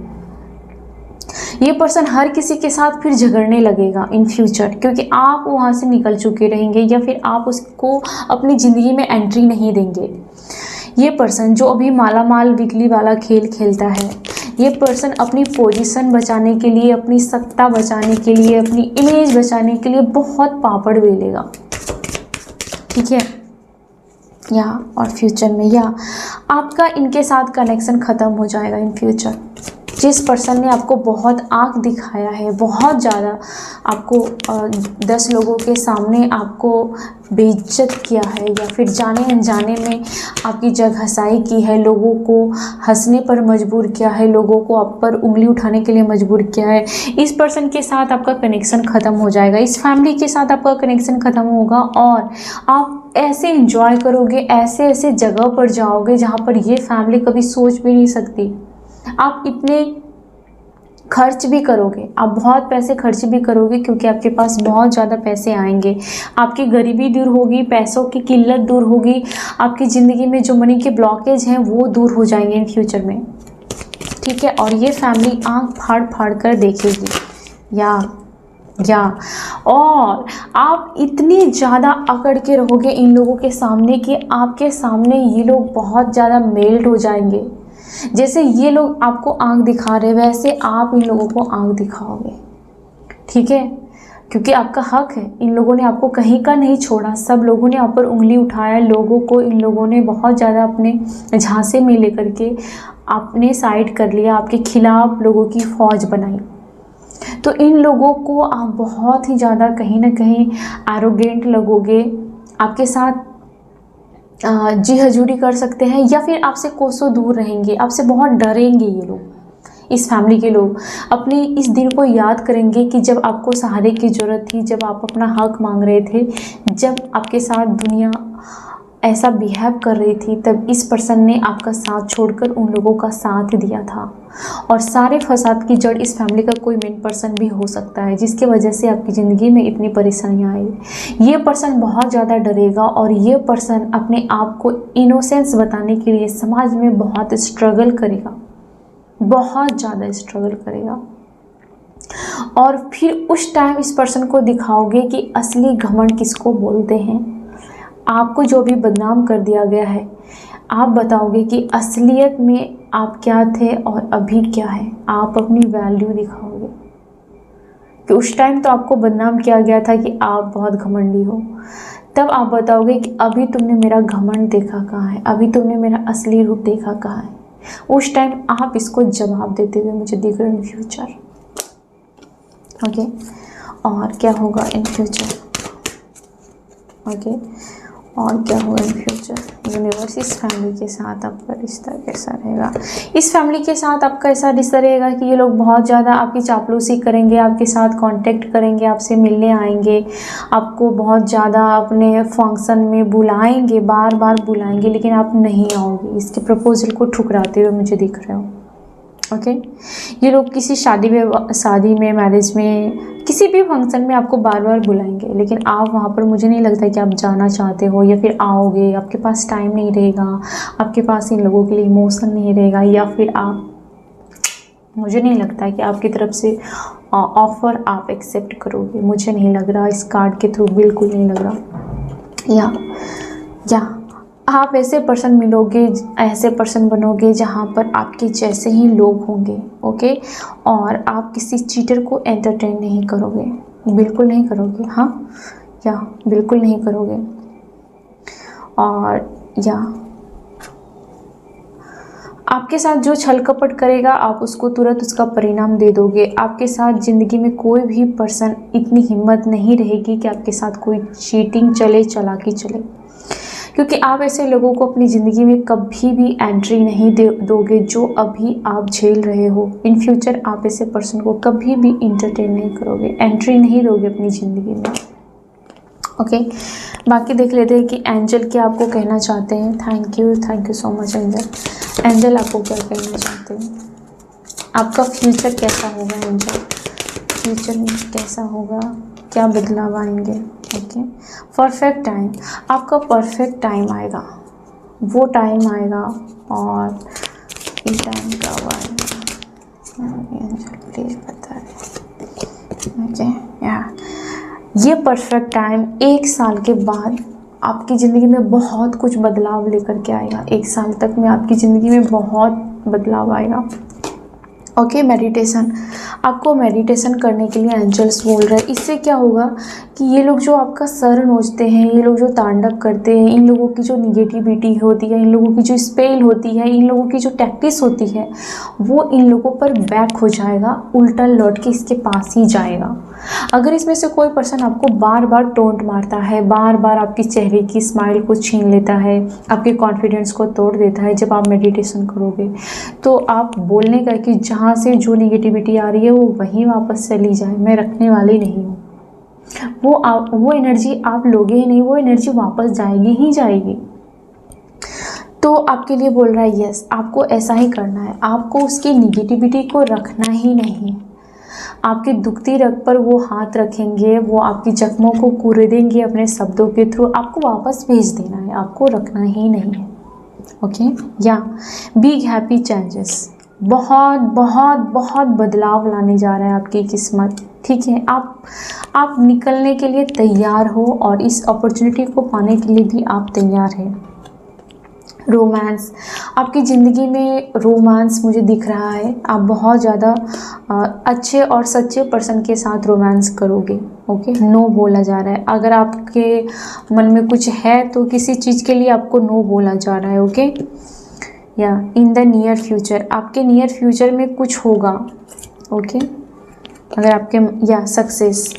ये पर्सन हर किसी के साथ फिर झगड़ने लगेगा इन फ्यूचर, क्योंकि आप वहाँ से निकल चुके रहेंगे या फिर आप उसको अपनी ज़िंदगी में एंट्री नहीं देंगे। ये पर्सन जो अभी माला माल बिजली वाला खेल खेलता है, ये पर्सन अपनी पोजीशन बचाने के लिए, अपनी सत्ता बचाने के लिए, अपनी इमेज बचाने के लिए बहुत पापड़ बेलेगा, ठीक है। या और फ्यूचर में या आपका इनके साथ कनेक्शन ख़त्म हो जाएगा इन फ्यूचर। जिस पर्सन ने आपको बहुत आँख दिखाया है, बहुत ज़्यादा आपको 10 लोगों के सामने आपको बेइज्जत किया है या फिर जाने अनजाने में आपकी जगहसाई की है, लोगों को हंसने पर मजबूर किया है, लोगों को आप पर उंगली उठाने के लिए मजबूर किया है, इस पर्सन के साथ आपका कनेक्शन ख़त्म हो जाएगा। इस फैमिली के साथ आपका कनेक्शन ख़त्म होगा और आप ऐसे एंजॉय करोगे, ऐसे ऐसे जगह पर जाओगे जहाँ पर ये फैमिली कभी सोच भी नहीं सकती। आप इतने खर्च भी करोगे, आप बहुत पैसे खर्च भी करोगे, क्योंकि आपके पास बहुत ज़्यादा पैसे आएंगे, आपकी गरीबी दूर होगी, पैसों की किल्लत दूर होगी, आपकी ज़िंदगी में जो मनी के ब्लॉकेज हैं वो दूर हो जाएंगे इन फ्यूचर में, ठीक है। और ये फैमिली आंख फाड़ फाड़ कर देखेगी या और आप इतनी ज़्यादा अकड़ के रहोगे इन लोगों के सामने कि आपके सामने ये लोग बहुत ज़्यादा मेल्ट हो जाएंगे। जैसे ये लोग आपको आंख दिखा रहे वैसे आप इन लोगों को आंख दिखाओगे, ठीक है, क्योंकि आपका हक है। इन लोगों ने आपको कहीं का नहीं छोड़ा, सब लोगों ने आप पर उंगली उठाया, लोगों को इन लोगों ने बहुत ज़्यादा अपने झांसे में लेकर के आपने साइड कर लिया, आपके खिलाफ लोगों की फौज बनाई। तो इन लोगों को आप बहुत ही ज़्यादा कहीं ना कहीं एरोगेंट लगोगे, आपके साथ जी हजूरी कर सकते हैं या फिर आपसे कोसों दूर रहेंगे, आपसे बहुत डरेंगे ये लोग। इस फैमिली के लोग अपने इस दिन को याद करेंगे कि जब आपको सहारे की ज़रूरत थी, जब आप अपना हक मांग रहे थे, जब आपके साथ दुनिया ऐसा बिहेव कर रही थी, तब इस पर्सन ने आपका साथ छोड़कर उन लोगों का साथ दिया था। और सारे फसाद की जड़ इस फैमिली का कोई मेन पर्सन भी हो सकता है, जिसकी वजह से आपकी ज़िंदगी में इतनी परेशानियां आई। ये पर्सन बहुत ज़्यादा डरेगा और ये पर्सन अपने आप को इनोसेंस बताने के लिए समाज में बहुत स्ट्रगल करेगा, बहुत ज़्यादा स्ट्रगल करेगा। और फिर उस टाइम इस पर्सन को दिखाओगे कि असली घमंड किसको बोलते हैं। आपको जो भी बदनाम कर दिया गया है, आप बताओगे कि असलियत में आप क्या थे और अभी क्या है। आप अपनी वैल्यू दिखाओगे कि उस टाइम तो आपको बदनाम किया गया था कि आप बहुत घमंडी हो, तब आप बताओगे कि अभी तुमने मेरा घमंड देखा कहाँ है, अभी तुमने मेरा असली रूप देखा कहाँ है। उस टाइम आप इसको जवाब देते हुए मुझे दिख रहे इन फ्यूचर, ओके। और क्या होगा इन फ्यूचर, ओके, और क्या होगा इन फ्यूचर। यूनिवर्स, इस फैमिली के साथ आपका रिश्ता कैसा रहेगा। इस फैमिली के साथ आपका ऐसा रिश्ता रहेगा कि ये लोग बहुत ज़्यादा आपकी चापलूसी करेंगे, आपके साथ कांटेक्ट करेंगे, आपसे मिलने आएंगे, आपको बहुत ज़्यादा अपने फंक्शन में बुलाएंगे, बार बार बुलाएंगे, लेकिन आप नहीं आओगे। इसके प्रपोजल को ठुकराते हुए मुझे दिख रहे हो, ओके। ये लोग किसी शादी में, मैरिज में, किसी भी फंक्शन में आपको बार बार बुलाएंगे, लेकिन आप वहाँ पर मुझे नहीं लगता कि आप जाना चाहते हो या फिर आओगे। आपके पास टाइम नहीं रहेगा, आपके पास इन लोगों के लिए इमोशन नहीं रहेगा, या फिर मुझे नहीं लगता कि आपकी तरफ से ऑफ़र आप एक्सेप्ट करोगे। मुझे नहीं लग रहा, इस कार्ड के थ्रू बिल्कुल नहीं लग रहा। या आप ऐसे पर्सन मिलोगे, ऐसे पर्सन बनोगे जहाँ पर आपके जैसे ही लोग होंगे, ओके। और आप किसी चीटर को एंटरटेन नहीं करोगे, बिल्कुल नहीं करोगे, हाँ, या बिल्कुल नहीं करोगे। और या आपके साथ जो छल कपट करेगा, आप उसको तुरंत उसका परिणाम दे दोगे। आपके साथ ज़िंदगी में कोई भी पर्सन इतनी हिम्मत नहीं रहेगी कि आपके साथ कोई चीटिंग चले, चालाकी चले, क्योंकि आप ऐसे लोगों को अपनी ज़िंदगी में कभी भी एंट्री नहीं दोगे जो अभी आप झेल रहे हो। इन फ्यूचर आप ऐसे पर्सन को कभी भी इंटरटेन नहीं करोगे, एंट्री नहीं दोगे अपनी ज़िंदगी में, ओके। बाकी देख लेते हैं कि एंजल क्या आपको कहना चाहते हैं। Thank you so much angel आपको क्या कहना चाहते हैं। आपका फ्यूचर कैसा होगा एंजल, फ्यूचर में कैसा होगा, क्या बदलाव आएंगे, ओके। परफेक्ट टाइम, आपका परफेक्ट टाइम आएगा, वो टाइम आएगा। और ये टाइम कब आएगा एंजल प्लीज़ बता ये परफेक्ट टाइम 1 साल के बाद आपकी ज़िंदगी में बहुत कुछ बदलाव लेकर के आएगा। 1 साल तक में आपकी ज़िंदगी में बहुत बदलाव आएगा। ओके, मेडिटेशन, आपको मेडिटेशन करने के लिए एंजल्स बोल रहे हैं। इससे क्या होगा कि ये लोग जो आपका सर नोचते हैं, ये लोग जो तांडव करते हैं, इन लोगों की जो निगेटिविटी होती है, इन लोगों की जो स्पेल होती है, इन लोगों की जो टैक्टिस होती है, वो इन लोगों पर बैक हो जाएगा, उल्टा लौट के इसके पास ही जाएगा। अगर इसमें से कोई पर्सन आपको बार बार टोंट मारता है, बार बार आपकी चेहरे की स्माइल को छीन लेता है, आपके कॉन्फिडेंस को तोड़ देता है, जब आप मेडिटेशन करोगे तो आप बोलने का कि जहाँ से जो निगेटिविटी आ रही है वो वहीं वापस चली जाए, मैं रखने वाली नहीं हूँ, वो एनर्जी आप लोगे ही नहीं, वो एनर्जी वापस जाएगी ही जाएगी। तो आपके लिए बोल रहा है यस, आपको ऐसा ही करना है, आपको उसकी निगेटिविटी को रखना ही नहीं। आपके दुखती रग पर वो हाथ रखेंगे, वो आपकी जख्मों को कुरेदेंगे अपने शब्दों के थ्रू, आपको वापस भेज देना है, आपको रखना ही नहीं है। ओके, या बिग हैप्पी चेंजेस, बहुत बहुत बहुत बदलाव लाने जा रहा है आपकी किस्मत। ठीक है, आप निकलने के लिए तैयार हो और इस अपॉर्चुनिटी को पाने के लिए भी आप तैयार हैं। रोमांस, आपकी ज़िंदगी में रोमांस मुझे दिख रहा है, आप बहुत ज़्यादा अच्छे और सच्चे पर्सन के साथ रोमांस करोगे। ओके, नो बोला जा रहा है, अगर आपके मन में कुछ है तो किसी चीज़ के लिए आपको नो बोला जा रहा है। ओके, या इन द नियर फ्यूचर, आपके नियर फ्यूचर में कुछ होगा। ओके, अगर आपके, या सक्सेस,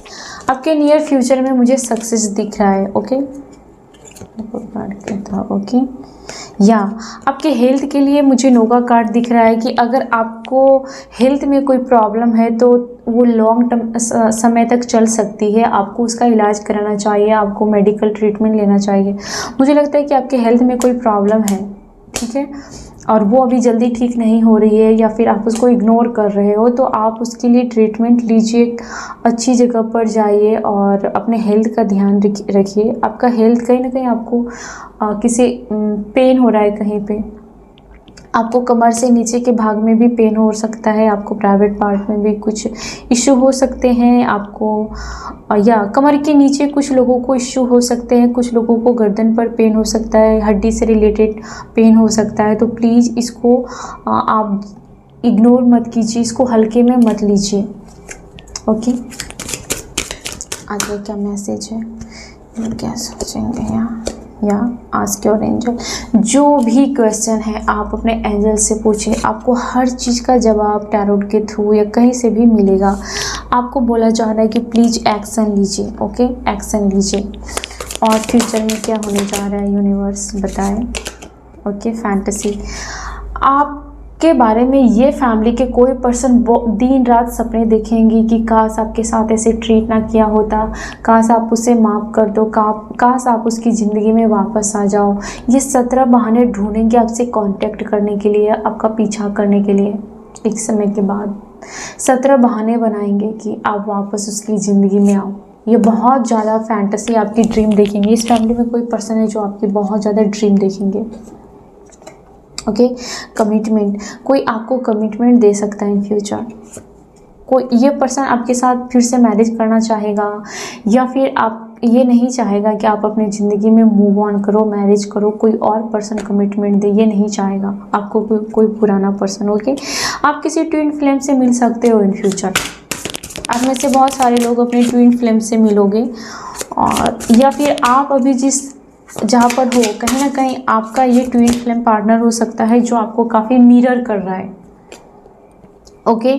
आपके नियर फ्यूचर में मुझे सक्सेस दिख रहा है। ओके, ओके, या आपके हेल्थ के लिए मुझे नो का कार्ड दिख रहा है कि अगर आपको हेल्थ में कोई प्रॉब्लम है तो वो लॉन्ग टर्म समय तक चल सकती है, आपको उसका इलाज कराना चाहिए, आपको मेडिकल ट्रीटमेंट लेना चाहिए। मुझे लगता है कि आपके हेल्थ में कोई प्रॉब्लम है, ठीक है, और वो अभी जल्दी ठीक नहीं हो रही है, या फिर आप उसको इग्नोर कर रहे हो, तो आप उसके लिए ट्रीटमेंट लीजिए, अच्छी जगह पर जाइए और अपने हेल्थ का ध्यान रखिए। आपका हेल्थ कहीं ना कहीं आपको किसी पेन हो रहा है, कहीं पे आपको कमर से नीचे के भाग में भी पेन हो सकता है, आपको प्राइवेट पार्ट में भी कुछ इश्यू हो सकते हैं, आपको या कमर के नीचे कुछ लोगों को इश्यू हो सकते हैं, कुछ लोगों को गर्दन पर पेन हो सकता है, हड्डी से रिलेटेड पेन हो सकता है। तो प्लीज़ इसको आप इग्नोर मत कीजिए, इसको हल्के में मत लीजिए। ओके, आगे क्या मैसेज है, क्या सोचेंगे या आस्क योर एंजल। जो भी क्वेश्चन है आप अपने एंजल से पूछें, आपको हर चीज़ का जवाब टैरोट के थ्रू या कहीं से भी मिलेगा। आपको बोला जा रहा है कि प्लीज़ एक्शन लीजिए। ओके, एक्शन लीजिए। और फ्यूचर में क्या होने जा रहा है यूनिवर्स बताएं। ओके, फैंटेसी, आपके बारे में ये फैमिली के कोई पर्सन दिन रात सपने देखेंगी कि काश आपके साथ ऐसे ट्रीट ना किया होता, काश आप उसे माफ़ कर दो, काश आप उसकी ज़िंदगी में वापस आ जाओ। ये 17 बहाने ढूंढेंगे आपसे कांटेक्ट करने के लिए, आपका पीछा करने के लिए। एक समय के बाद 17 बहाने बनाएंगे कि आप वापस उसकी ज़िंदगी में आओ। ये बहुत ज़्यादा फैंटेसी आपकी ड्रीम देखेंगे। इस फैमिली में कोई पर्सन है जो आपकी बहुत ज़्यादा ड्रीम देखेंगे। ओके, कमिटमेंट, कोई आपको कमिटमेंट दे सकता है इन फ्यूचर। कोई ये पर्सन आपके साथ फिर से मैरिज करना चाहेगा, या फिर आप ये नहीं चाहेगा कि आप अपनी ज़िंदगी में मूव ऑन करो, मैरिज करो, कोई और पर्सन कमिटमेंट दे, ये नहीं चाहेगा आपको कोई पुराना पर्सन। ओके, आप किसी ट्विन फ्लेम से मिल सकते हो इन फ्यूचर। आप में से बहुत सारे लोग अपने ट्विन फ्लेम से मिलोगे, और या फिर आप अभी जहाँ पर हो, कहीं ना कहीं आपका ये ट्विन फ्लेम पार्टनर हो सकता है जो आपको काफ़ी मिरर कर रहा है। ओके,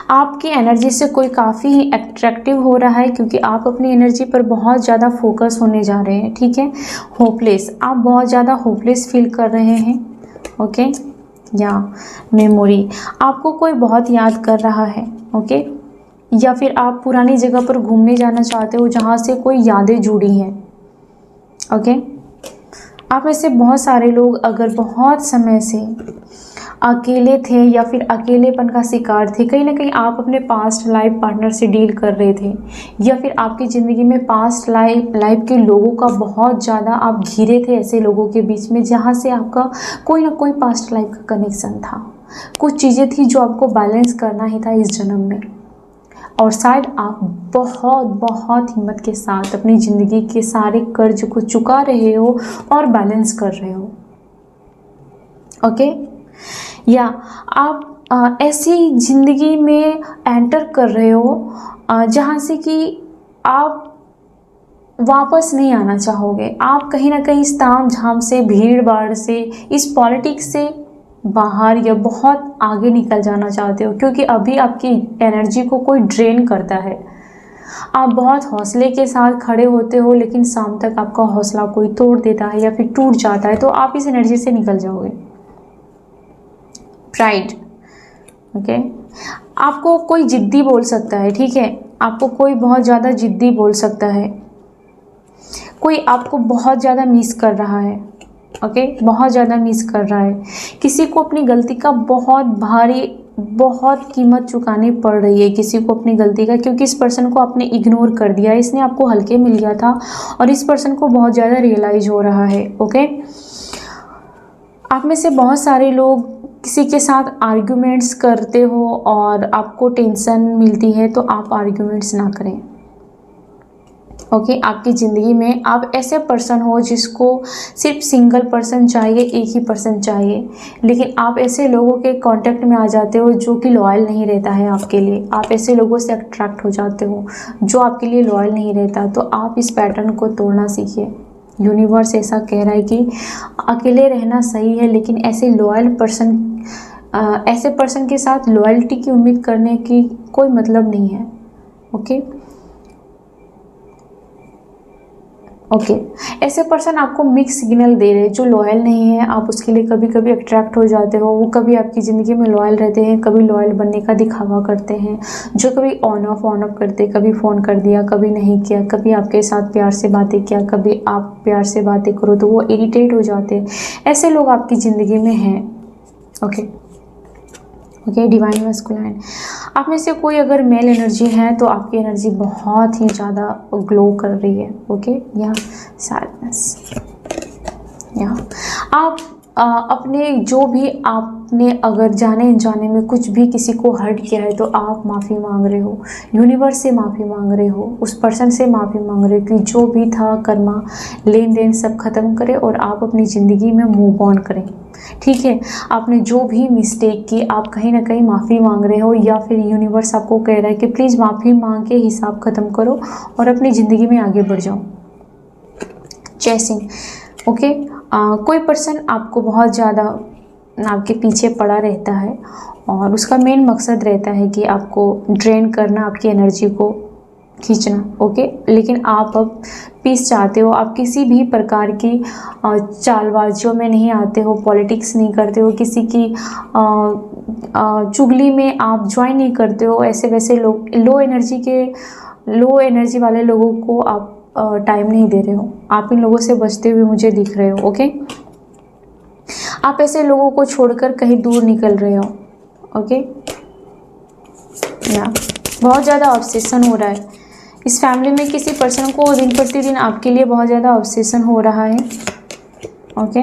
आपकी एनर्जी से कोई काफ़ी अट्रैक्टिव हो रहा है, क्योंकि आप अपनी एनर्जी पर बहुत ज़्यादा फोकस होने जा रहे हैं। ठीक है, होपलेस, आप बहुत ज़्यादा होपलेस फील कर रहे हैं। ओके, या मेमोरी, आपको कोई बहुत याद कर रहा है। ओके, या फिर आप पुरानी जगह पर घूमने जाना चाहते हो जहाँ से कोई यादें जुड़ी हैं। ओके, आप में से बहुत सारे लोग अगर बहुत समय से अकेले थे या फिर अकेलेपन का शिकार थे, कहीं ना कहीं आप अपने पास्ट लाइफ पार्टनर से डील कर रहे थे, या फिर आपकी ज़िंदगी में पास्ट लाइफ के लोगों का बहुत ज़्यादा आप घिरे थे, ऐसे लोगों के बीच में जहाँ से आपका कोई ना कोई पास्ट लाइफ का कनेक्शन था। कुछ चीज़ें थी जो आपको बैलेंस करना ही था इस जन्म में। और शायद आप बहुत बहुत हिम्मत के साथ अपनी ज़िंदगी के सारे कर्ज को चुका रहे हो और बैलेंस कर रहे हो। ओके, या आप ऐसी ज़िंदगी में एंटर कर रहे हो जहाँ से कि आप वापस नहीं आना चाहोगे। आप कहीं ना कहीं इस ताम झाम से, भीड़ भाड़ से, इस पॉलिटिक्स से बाहर या बहुत आगे निकल जाना चाहते हो, क्योंकि अभी आपकी एनर्जी को कोई ड्रेन करता है। आप बहुत हौसले के साथ खड़े होते हो, लेकिन शाम तक आपका हौसला कोई तोड़ देता है या फिर टूट जाता है, तो आप इस एनर्जी से निकल जाओगे। प्राइड, ओके, आपको कोई जिद्दी बोल सकता है, ठीक है, आपको कोई बहुत ज़्यादा जिद्दी बोल सकता है, कोई आपको बहुत ज़्यादा मिस कर रहा है। ओके, बहुत ज़्यादा मिस कर रहा है, किसी को अपनी गलती का बहुत भारी, बहुत कीमत चुकानी पड़ रही है किसी को अपनी गलती का, क्योंकि इस पर्सन को आपने इग्नोर कर दिया, इसने आपको हल्के मिल गया था और इस पर्सन को बहुत ज़्यादा रियलाइज हो रहा है। ओके, आप में से बहुत सारे लोग किसी के साथ आर्ग्यूमेंट्स करते हो और आपको टेंशन मिलती है, तो आप आर्ग्यूमेंट्स ना करें। ओके, आपकी ज़िंदगी में आप ऐसे पर्सन हो जिसको सिर्फ सिंगल पर्सन चाहिए, एक ही पर्सन चाहिए, लेकिन आप ऐसे लोगों के कांटेक्ट में आ जाते हो जो कि लॉयल नहीं रहता है आपके लिए। आप ऐसे लोगों से अट्रैक्ट हो जाते हो जो आपके लिए लॉयल नहीं रहता, तो आप इस पैटर्न को तोड़ना सीखिए। यूनिवर्स ऐसा कह रहा है कि अकेले रहना सही है, लेकिन ऐसे लॉयल पर्सन, ऐसे पर्सन के साथ लॉयल्टी की उम्मीद करने की कोई मतलब नहीं है। ओके, ओके, ऐसे पर्सन आपको मिक्स सिग्नल दे रहे हैं, जो लॉयल नहीं है, आप उसके लिए कभी कभी अट्रैक्ट हो जाते हो। वो कभी आपकी ज़िंदगी में लॉयल रहते हैं, कभी लॉयल बनने का दिखावा करते हैं, जो कभी ऑन ऑफ करते, कभी फ़ोन कर दिया, कभी नहीं किया, कभी आपके साथ प्यार से बातें किया, कभी आप प्यार से बातें करो तो वो इरिटेट हो जाते हैं। ऐसे लोग आपकी ज़िंदगी में हैं। ओके, ओके, डिवाइन मैस्कुलाइन, आप में से कोई अगर मेल एनर्जी है तो आपकी एनर्जी बहुत ही ज़्यादा ग्लो कर रही है। ओके, या सैडनेस, या आप अपने जो भी आपने अगर जाने अनजाने में कुछ भी किसी को हर्ट किया है, तो आप माफ़ी मांग रहे हो, यूनिवर्स से माफ़ी मांग रहे हो, उस पर्सन से माफ़ी मांग रहे हो कि जो भी था कर्मा, लेन देन सब ख़त्म करें और आप अपनी ज़िंदगी में मूव ऑन करें। ठीक है, आपने जो भी मिस्टेक की, आप कहीं ना कहीं माफ़ी मांग रहे हो, या फिर यूनिवर्स आपको कह रहा है कि प्लीज़ माफ़ी मांग के हिसाब ख़त्म करो और अपनी ज़िंदगी में आगे बढ़ जाओ। चेसिंग, ओके, कोई पर्सन आपको बहुत ज़्यादा आपके पीछे पड़ा रहता है और उसका मेन मकसद रहता है कि आपको ड्रेन करना, आपकी एनर्जी को खींचना। ओके, लेकिन आप अब पीस चाहते हो, आप किसी भी प्रकार की चालबाजियों में नहीं आते हो, पॉलिटिक्स नहीं करते हो, किसी की चुगली में आप ज्वाइन नहीं करते हो। ऐसे वैसे लोग, लो एनर्जी वाले लोगों को आप टाइम नहीं दे रहे हो, आप इन लोगों से बचते हुए मुझे दिख रहे हो। ओके, आप ऐसे लोगों को छोड़कर कहीं दूर निकल रहे हो। ओके, या बहुत ज़्यादा ऑब्सेशन हो रहा है इस फैमिली में, किसी पर्सन को दिन प्रतिदिन आपके लिए बहुत ज़्यादा ऑब्सेशन हो रहा है। ओके,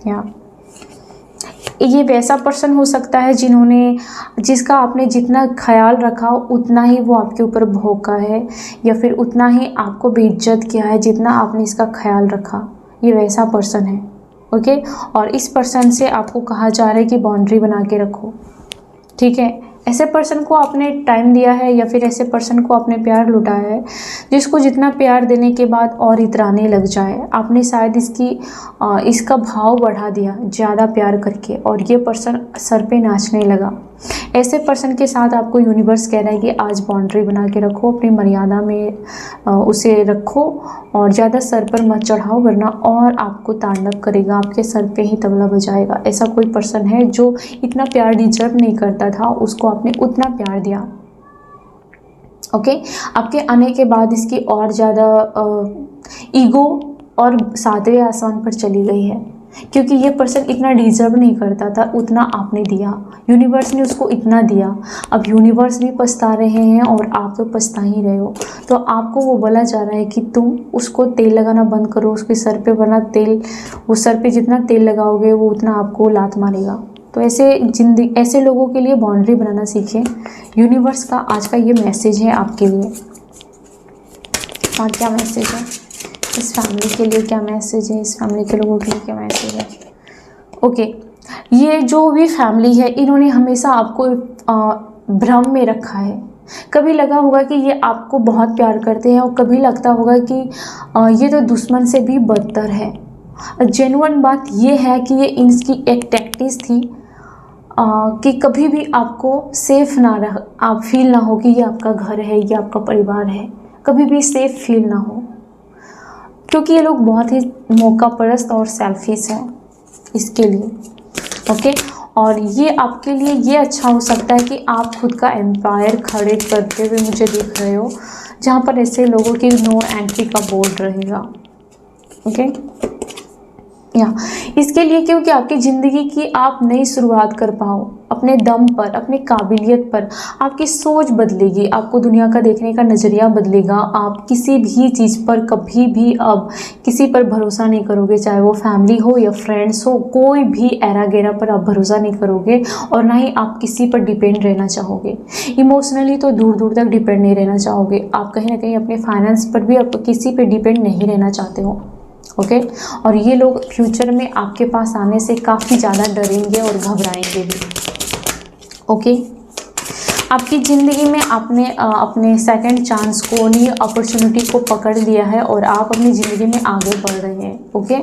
या ये वैसा पर्सन हो सकता है जिसका आपने जितना ख्याल रखा उतना ही वो आपके ऊपर भौंका है, या फिर उतना ही आपको बेइज्जत किया है जितना आपने इसका ख्याल रखा। ये वैसा पर्सन है। ओके, और इस पर्सन से आपको कहा जा रहा है कि बाउंड्री बना के रखो। ठीक है, ऐसे पर्सन को आपने टाइम दिया है, या फिर ऐसे पर्सन को आपने प्यार लुटाया है जिसको जितना प्यार देने के बाद और इतराने लग जाए। आपने शायद इसका भाव बढ़ा दिया ज़्यादा प्यार करके, और ये पर्सन सर पे नाचने लगा। ऐसे पर्सन के साथ आपको यूनिवर्स कह रहा है कि आज बाउंड्री बना के रखो, अपनी मर्यादा में उसे रखो और ज़्यादा सर पर मत चढ़ाओ, वरना और आपको तांडव करेगा, आपके सर पे ही तबला बजाएगा। ऐसा कोई पर्सन है जो इतना प्यार डिजर्व नहीं करता था, उसको आपने उतना प्यार दिया। ओके, आपके आने के बाद इसकी और ज़्यादा ईगो और सातवें आसमान पर चली गई है, क्योंकि ये पर्सन इतना डिजर्व नहीं करता था, उतना आपने दिया, यूनिवर्स ने उसको इतना दिया। अब यूनिवर्स भी पछता रहे हैं और आप तो पछता ही रहे हो। तो आपको वो बोला जा रहा है कि तुम उसको तेल लगाना बंद करो उसके सर पे, वरना वो सर पे जितना तेल लगाओगे वो उतना आपको लात मारेगा। तो ऐसे लोगों के लिए बाउंड्री बनाना सीखें। यूनिवर्स का आज का ये मैसेज है आपके लिए। हाँ, क्या मैसेज है इस फैमिली के लिए? क्या मैसेज है इस फैमिली के लोगों के लिए? क्या मैसेज है? ओके, ये जो भी फैमिली है, इन्होंने हमेशा आपको भ्रम में रखा है। कभी लगा होगा कि ये आपको बहुत प्यार करते हैं और कभी लगता होगा कि ये तो दुश्मन से भी बदतर है। जेन्युइन बात ये है कि ये इनकी एक टैक्टिस थी कि कभी भी आपको सेफ ना रह, आप फील ना हो कि ये आपका घर है, ये आपका परिवार है, कभी भी सेफ फील ना हो, क्योंकि ये लोग बहुत ही मौका परस्त और सेल्फिश हैं इसके लिए। ओके, और ये आपके लिए ये अच्छा हो सकता है कि आप खुद का एम्पायर खड़े करते हुए मुझे दिख रहे हो, जहाँ पर ऐसे लोगों की नो एंट्री का बोर्ड रहेगा। ओके, या इसके लिए क्योंकि आपकी ज़िंदगी की आप नई शुरुआत कर पाओ अपने दम पर, अपनी काबिलियत पर। आपकी सोच बदलेगी, आपको दुनिया का देखने का नज़रिया बदलेगा। आप किसी भी चीज़ पर कभी भी अब किसी पर भरोसा नहीं करोगे, चाहे वो फैमिली हो या फ्रेंड्स हो, कोई भी एरा गेरा पर आप भरोसा नहीं करोगे और ना ही आप किसी पर डिपेंड रहना चाहोगे। इमोशनली तो दूर दूर तक डिपेंड नहीं रहना चाहोगे। आप कहीं ना कहीं अपने फाइनेंस पर भी आप किसी पर डिपेंड नहीं रहना चाहते हो। ओके, और ये लोग फ्यूचर में आपके पास आने से काफ़ी ज़्यादा डरेंगे और घबराएंगे भी। ओके, आपकी ज़िंदगी में आपने अपने सेकंड चांस को, न्यू अपॉर्चुनिटी को पकड़ लिया है और आप अपनी ज़िंदगी में आगे बढ़ रहे हैं। ओके,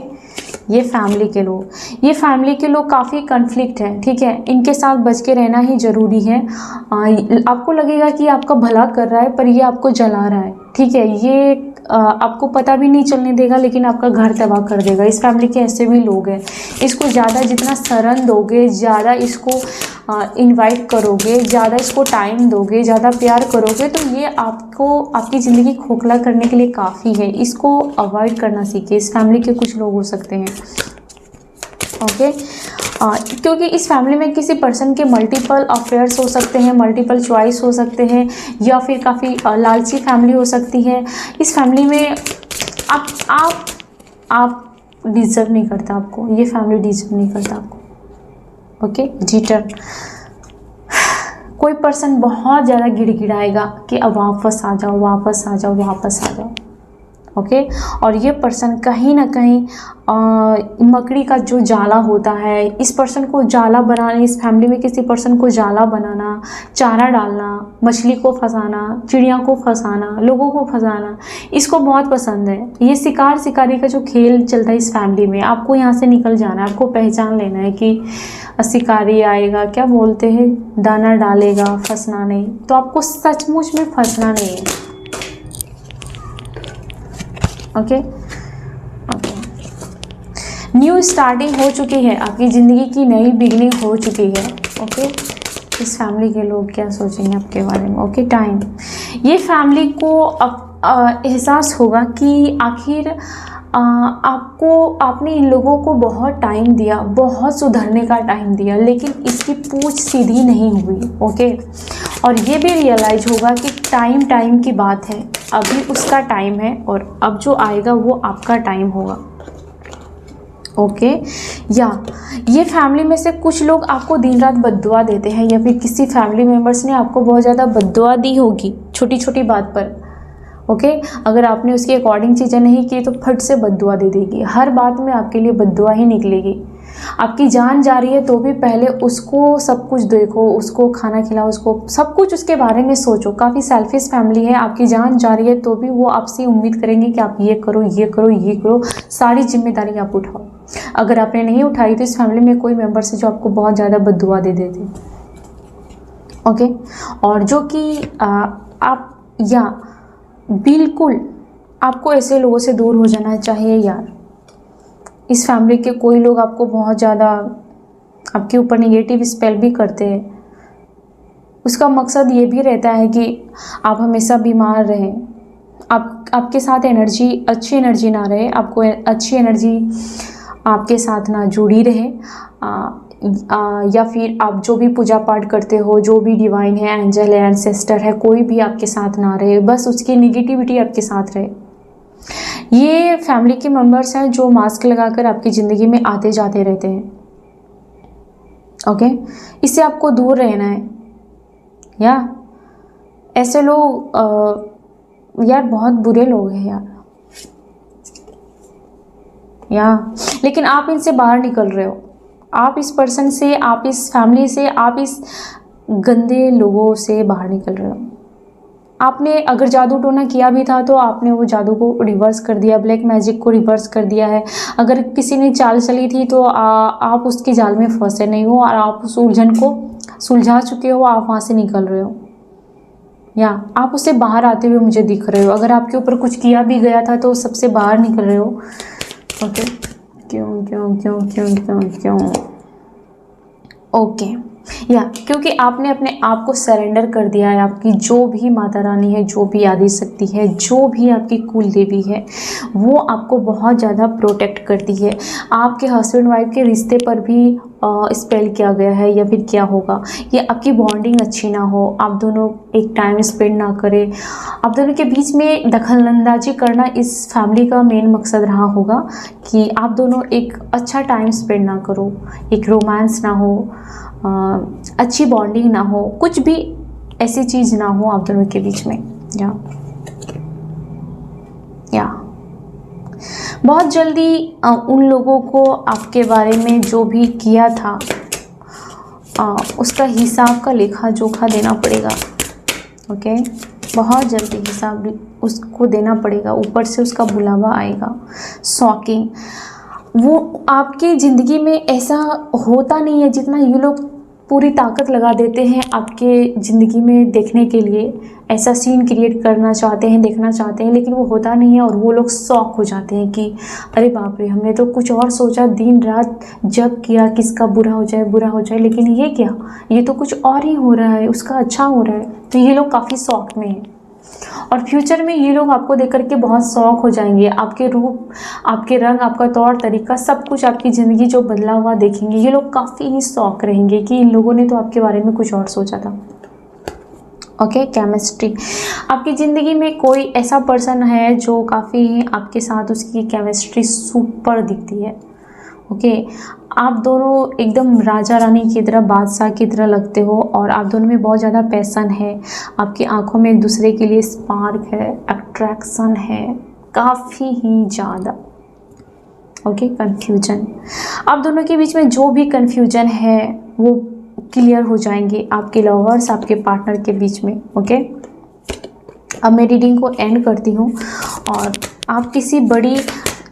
ये फैमिली के लोग काफ़ी कन्फ्लिक्ट हैं, ठीक है, इनके साथ बच के रहना ही ज़रूरी है। आपको लगेगा कि आपका भला कर रहा है पर ये आपको जला रहा है, ठीक है, ये आपको पता भी नहीं चलने देगा लेकिन आपका घर तबाह कर देगा। इस फैमिली के ऐसे भी लोग हैं। इसको ज़्यादा जितना शरण दोगे, ज़्यादा इसको इनवाइट करोगे, ज़्यादा इसको टाइम दोगे, ज़्यादा प्यार करोगे, तो ये आपको आपकी ज़िंदगी खोखला करने के लिए काफ़ी है। इसको अवॉइड करना सीखिए। इस फैमिली के कुछ लोग हो सकते हैं। ओके, क्योंकि इस फैमिली में किसी पर्सन के मल्टीपल अफेयर्स हो सकते हैं, मल्टीपल चॉइस हो सकते हैं, या फिर काफ़ी लालची फैमिली हो सकती है। इस फैमिली में आप डिज़र्व नहीं करता, आपको ये फैमिली डिज़र्व नहीं करता आपको। ओके, जीटर, कोई पर्सन बहुत ज़्यादा गिड़गिड़ाएगा कि अब वापस आ जाओ, वापस आ जाओ, वापस आ जाओ। ओके, और ये पर्सन कहीं ना कहीं मकड़ी का जो जाला होता है, इस पर्सन को जाला बनाना, इस फैमिली में किसी पर्सन को जाला बनाना, चारा डालना, मछली को फंसाना, चिड़िया को फंसाना, लोगों को फंसाना, इसको बहुत पसंद है। ये शिकार शिकारी का जो खेल चलता है इस फैमिली में, आपको यहाँ से निकल जाना है। आपको पहचान लेना है कि शिकारी आएगा, क्या बोलते हैं, दाना डालेगा, फंसना नहीं। तो आपको सचमुच में फंसना नहीं है। ओके, न्यू स्टार्टिंग हो चुकी है, आपकी ज़िंदगी की नई बिगनिंग हो चुकी है। ओके, इस फैमिली के लोग क्या सोचेंगे आपके बारे में? ओके, टाइम, ये फैमिली को अब एहसास होगा कि आखिर आपने इन लोगों को बहुत टाइम दिया, बहुत सुधरने का टाइम दिया, लेकिन इसकी पूंछ सीधी नहीं हुई। ओके, और ये भी रियलाइज होगा कि टाइम की बात है, अभी उसका टाइम है और अब जो आएगा वो आपका टाइम होगा। ओके, या ये फैमिली में से कुछ लोग आपको दिन रात बद्दुआ देते हैं, या फिर किसी फैमिली मेम्बर्स ने आपको बहुत ज़्यादा बद्दुआ दी होगी छोटी छोटी बात पर। ओके, अगर आपने उसके अकॉर्डिंग चीज़ें नहीं की तो फट से बद्दुआ दे देगी। हर बात में आपके लिए बद्दुआ ही निकलेगी। आपकी जान जा रही है तो भी पहले उसको सब कुछ देखो, उसको खाना खिलाओ, उसको सब कुछ उसके बारे में सोचो। काफ़ी सेल्फिश फैमिली है। आपकी जान जा रही है तो भी वो आपसे उम्मीद करेंगे कि आप ये करो, ये करो, ये करो, सारी जिम्मेदारी आप उठाओ। अगर आपने नहीं उठाई तो इस फैमिली में कोई मेंबर्स है जो आपको बहुत ज़्यादा बद्दुआ दे देते। ओके, और जो कि आप या बिल्कुल आपको ऐसे लोगों से दूर हो जाना चाहिए यार। इस फैमिली के कोई लोग आपको बहुत ज़्यादा आपके ऊपर नेगेटिव स्पेल भी करते हैं। उसका मकसद ये भी रहता है कि आप हमेशा बीमार रहें, आपके साथ एनर्जी, अच्छी एनर्जी ना रहे, आपको अच्छी एनर्जी आपके साथ ना जुड़ी रहे, या फिर आप जो भी पूजा पाठ करते हो, जो भी डिवाइन है, एंजल है, एंसेस्टर है, कोई भी आपके साथ ना रहे, बस उसकी नेगेटिविटी आपके साथ रहे। ये फैमिली के मेंबर्स हैं जो मास्क लगाकर आपकी ज़िंदगी में आते जाते रहते हैं। ओके, इससे आपको दूर रहना है। या ऐसे लोग यार बहुत बुरे लोग हैं यार। या लेकिन आप इनसे बाहर निकल रहे हो, आप इस पर्सन से, आप इस फैमिली से, आप इस गंदे लोगों से बाहर निकल रहे हो। आपने अगर जादू टोना किया भी था तो आपने वो जादू को रिवर्स कर दिया, ब्लैक मैजिक को रिवर्स कर दिया है। अगर किसी ने चाल चली थी तो आप उसकी जाल में फंसे नहीं हो और आप उस उलझन को सुलझा चुके हो, आप वहाँ से निकल रहे हो या आप उससे बाहर आते हुए मुझे दिख रहे हो। अगर आपके ऊपर कुछ किया भी गया था तो सबसे बाहर निकल रहे हो। ओके, क्यों क्यों क्यों क्यों क्यों क्यों? ओके, या क्योंकि आपने अपने आप को सरेंडर कर दिया है। आपकी जो भी माता रानी है, जो भी आदि शक्ति है, जो भी आपकी कुल देवी है, वो आपको बहुत ज़्यादा प्रोटेक्ट करती है। आपके हस्बैंड वाइफ के रिश्ते पर भी स्पेल किया गया है या फिर क्या होगा, ये आपकी बॉन्डिंग अच्छी ना हो, आप दोनों एक टाइम स्पेंड ना करें, आप दोनों के बीच में दखलंदाजी करना इस फैमिली का मेन मकसद रहा होगा कि आप दोनों एक अच्छा टाइम स्पेंड ना करो, एक रोमांस ना हो, अच्छी बॉन्डिंग ना हो, कुछ भी ऐसी चीज़ ना हो आप दोनों के बीच में। या बहुत जल्दी उन लोगों को आपके बारे में जो भी किया था उसका हिसाब का लेखा जोखा देना पड़ेगा। ओके, बहुत जल्दी हिसाब उसको देना पड़ेगा, ऊपर से उसका बुलावा आएगा। शॉकिंग, वो आपकी ज़िंदगी में ऐसा होता नहीं है जितना ये लोग पूरी ताकत लगा देते हैं आपके ज़िंदगी में देखने के लिए। ऐसा सीन क्रिएट करना चाहते हैं, देखना चाहते हैं, लेकिन वो होता नहीं है और वो लोग शॉक हो जाते हैं कि अरे बाप रे, हमने तो कुछ और सोचा, दिन रात जब किया किसका बुरा हो जाए, लेकिन ये क्या, ये तो कुछ और ही हो रहा है, उसका अच्छा हो रहा है। तो ये लोग काफ़ी शॉक में हैं और फ्यूचर में ये लोग आपको देख करके बहुत शौक हो जाएंगे। आपके रूप, आपके रंग, आपका तौर तरीका, सब कुछ, आपकी ज़िंदगी जो बदला हुआ देखेंगे। ये लोग काफ़ी ही शौक रहेंगे कि इन लोगों ने तो आपके बारे में कुछ और सोचा था। ओके, केमिस्ट्री, आपकी ज़िंदगी में कोई ऐसा पर्सन है जो काफ़ी आपके साथ उसकी केमिस्ट्री सुपर दिखती है। ओके, आप दोनों एकदम राजा रानी की तरह, बादशाह की तरह लगते हो और आप दोनों में बहुत ज़्यादा पैशन है। आपकी आंखों में एक दूसरे के लिए स्पार्क है, अट्रैक्शन है, काफ़ी ही ज़्यादा। ओके, कन्फ्यूजन, आप दोनों के बीच में जो भी कन्फ्यूजन है वो क्लियर हो जाएंगे आपके लवर्स, आपके पार्टनर के बीच में। ओके, अब मैं रीडिंग को एंड करती हूँ और आप किसी बड़ी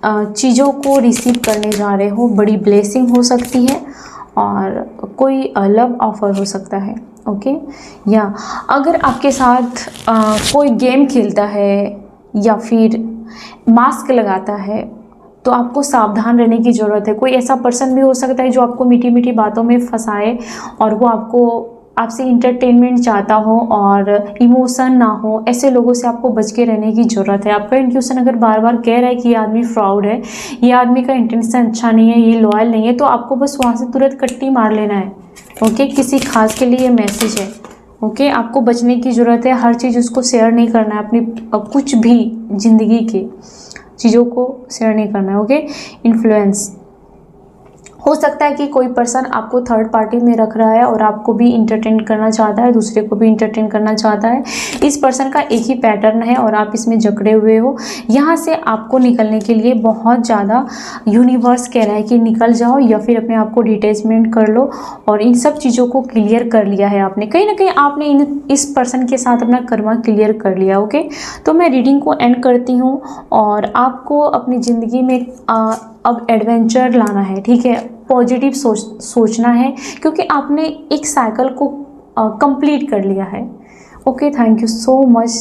चीज़ों को रिसीव करने जा रहे हो। बड़ी ब्लेसिंग हो सकती है और कोई लव ऑफर हो सकता है। ओके, या अगर आपके साथ कोई गेम खेलता है या फिर मास्क लगाता है तो आपको सावधान रहने की ज़रूरत है। कोई ऐसा पर्सन भी हो सकता है जो आपको मीठी मीठी बातों में फंसाए और वो आपसे इंटरटेनमेंट चाहता हो और इमोशन ना हो। ऐसे लोगों से आपको बच के रहने की ज़रूरत है। आपका इंट्यूशन अगर बार बार कह रहा है कि ये आदमी फ्रॉड है, ये आदमी का इंटेंशन अच्छा नहीं है, ये लॉयल नहीं है, तो आपको बस वहाँ से तुरंत कट्टी मार लेना है। ओके, किसी खास के लिए ये मैसेज है। ओके, आपको बचने की ज़रूरत है। हर चीज़ उसको शेयर नहीं करना है, अपनी कुछ भी ज़िंदगी के चीज़ों को शेयर नहीं करना है। ओके, इन्फ्लुएंस हो सकता है कि कोई पर्सन आपको थर्ड पार्टी में रख रहा है और आपको भी इंटरटेन करना चाहता है, दूसरे को भी इंटरटेन करना चाहता है। इस पर्सन का एक ही पैटर्न है और आप इसमें जकड़े हुए हो। यहाँ से आपको निकलने के लिए बहुत ज़्यादा यूनिवर्स कह रहा है कि निकल जाओ या फिर अपने आप को डिटैचमेंट कर लो। और इन सब चीज़ों को क्लियर कर लिया है आपने, कहीं ना कहीं आपने इस पर्सन के साथ अपना कर्मा क्लियर कर लिया। ओके, तो मैं रीडिंग को एंड करती हूँ और आपको अपनी ज़िंदगी में अब एडवेंचर लाना है। ठीक है, पॉजिटिव सोचना है क्योंकि आपने एक साइकिल को कंप्लीट कर लिया है। Okay, thank you so much.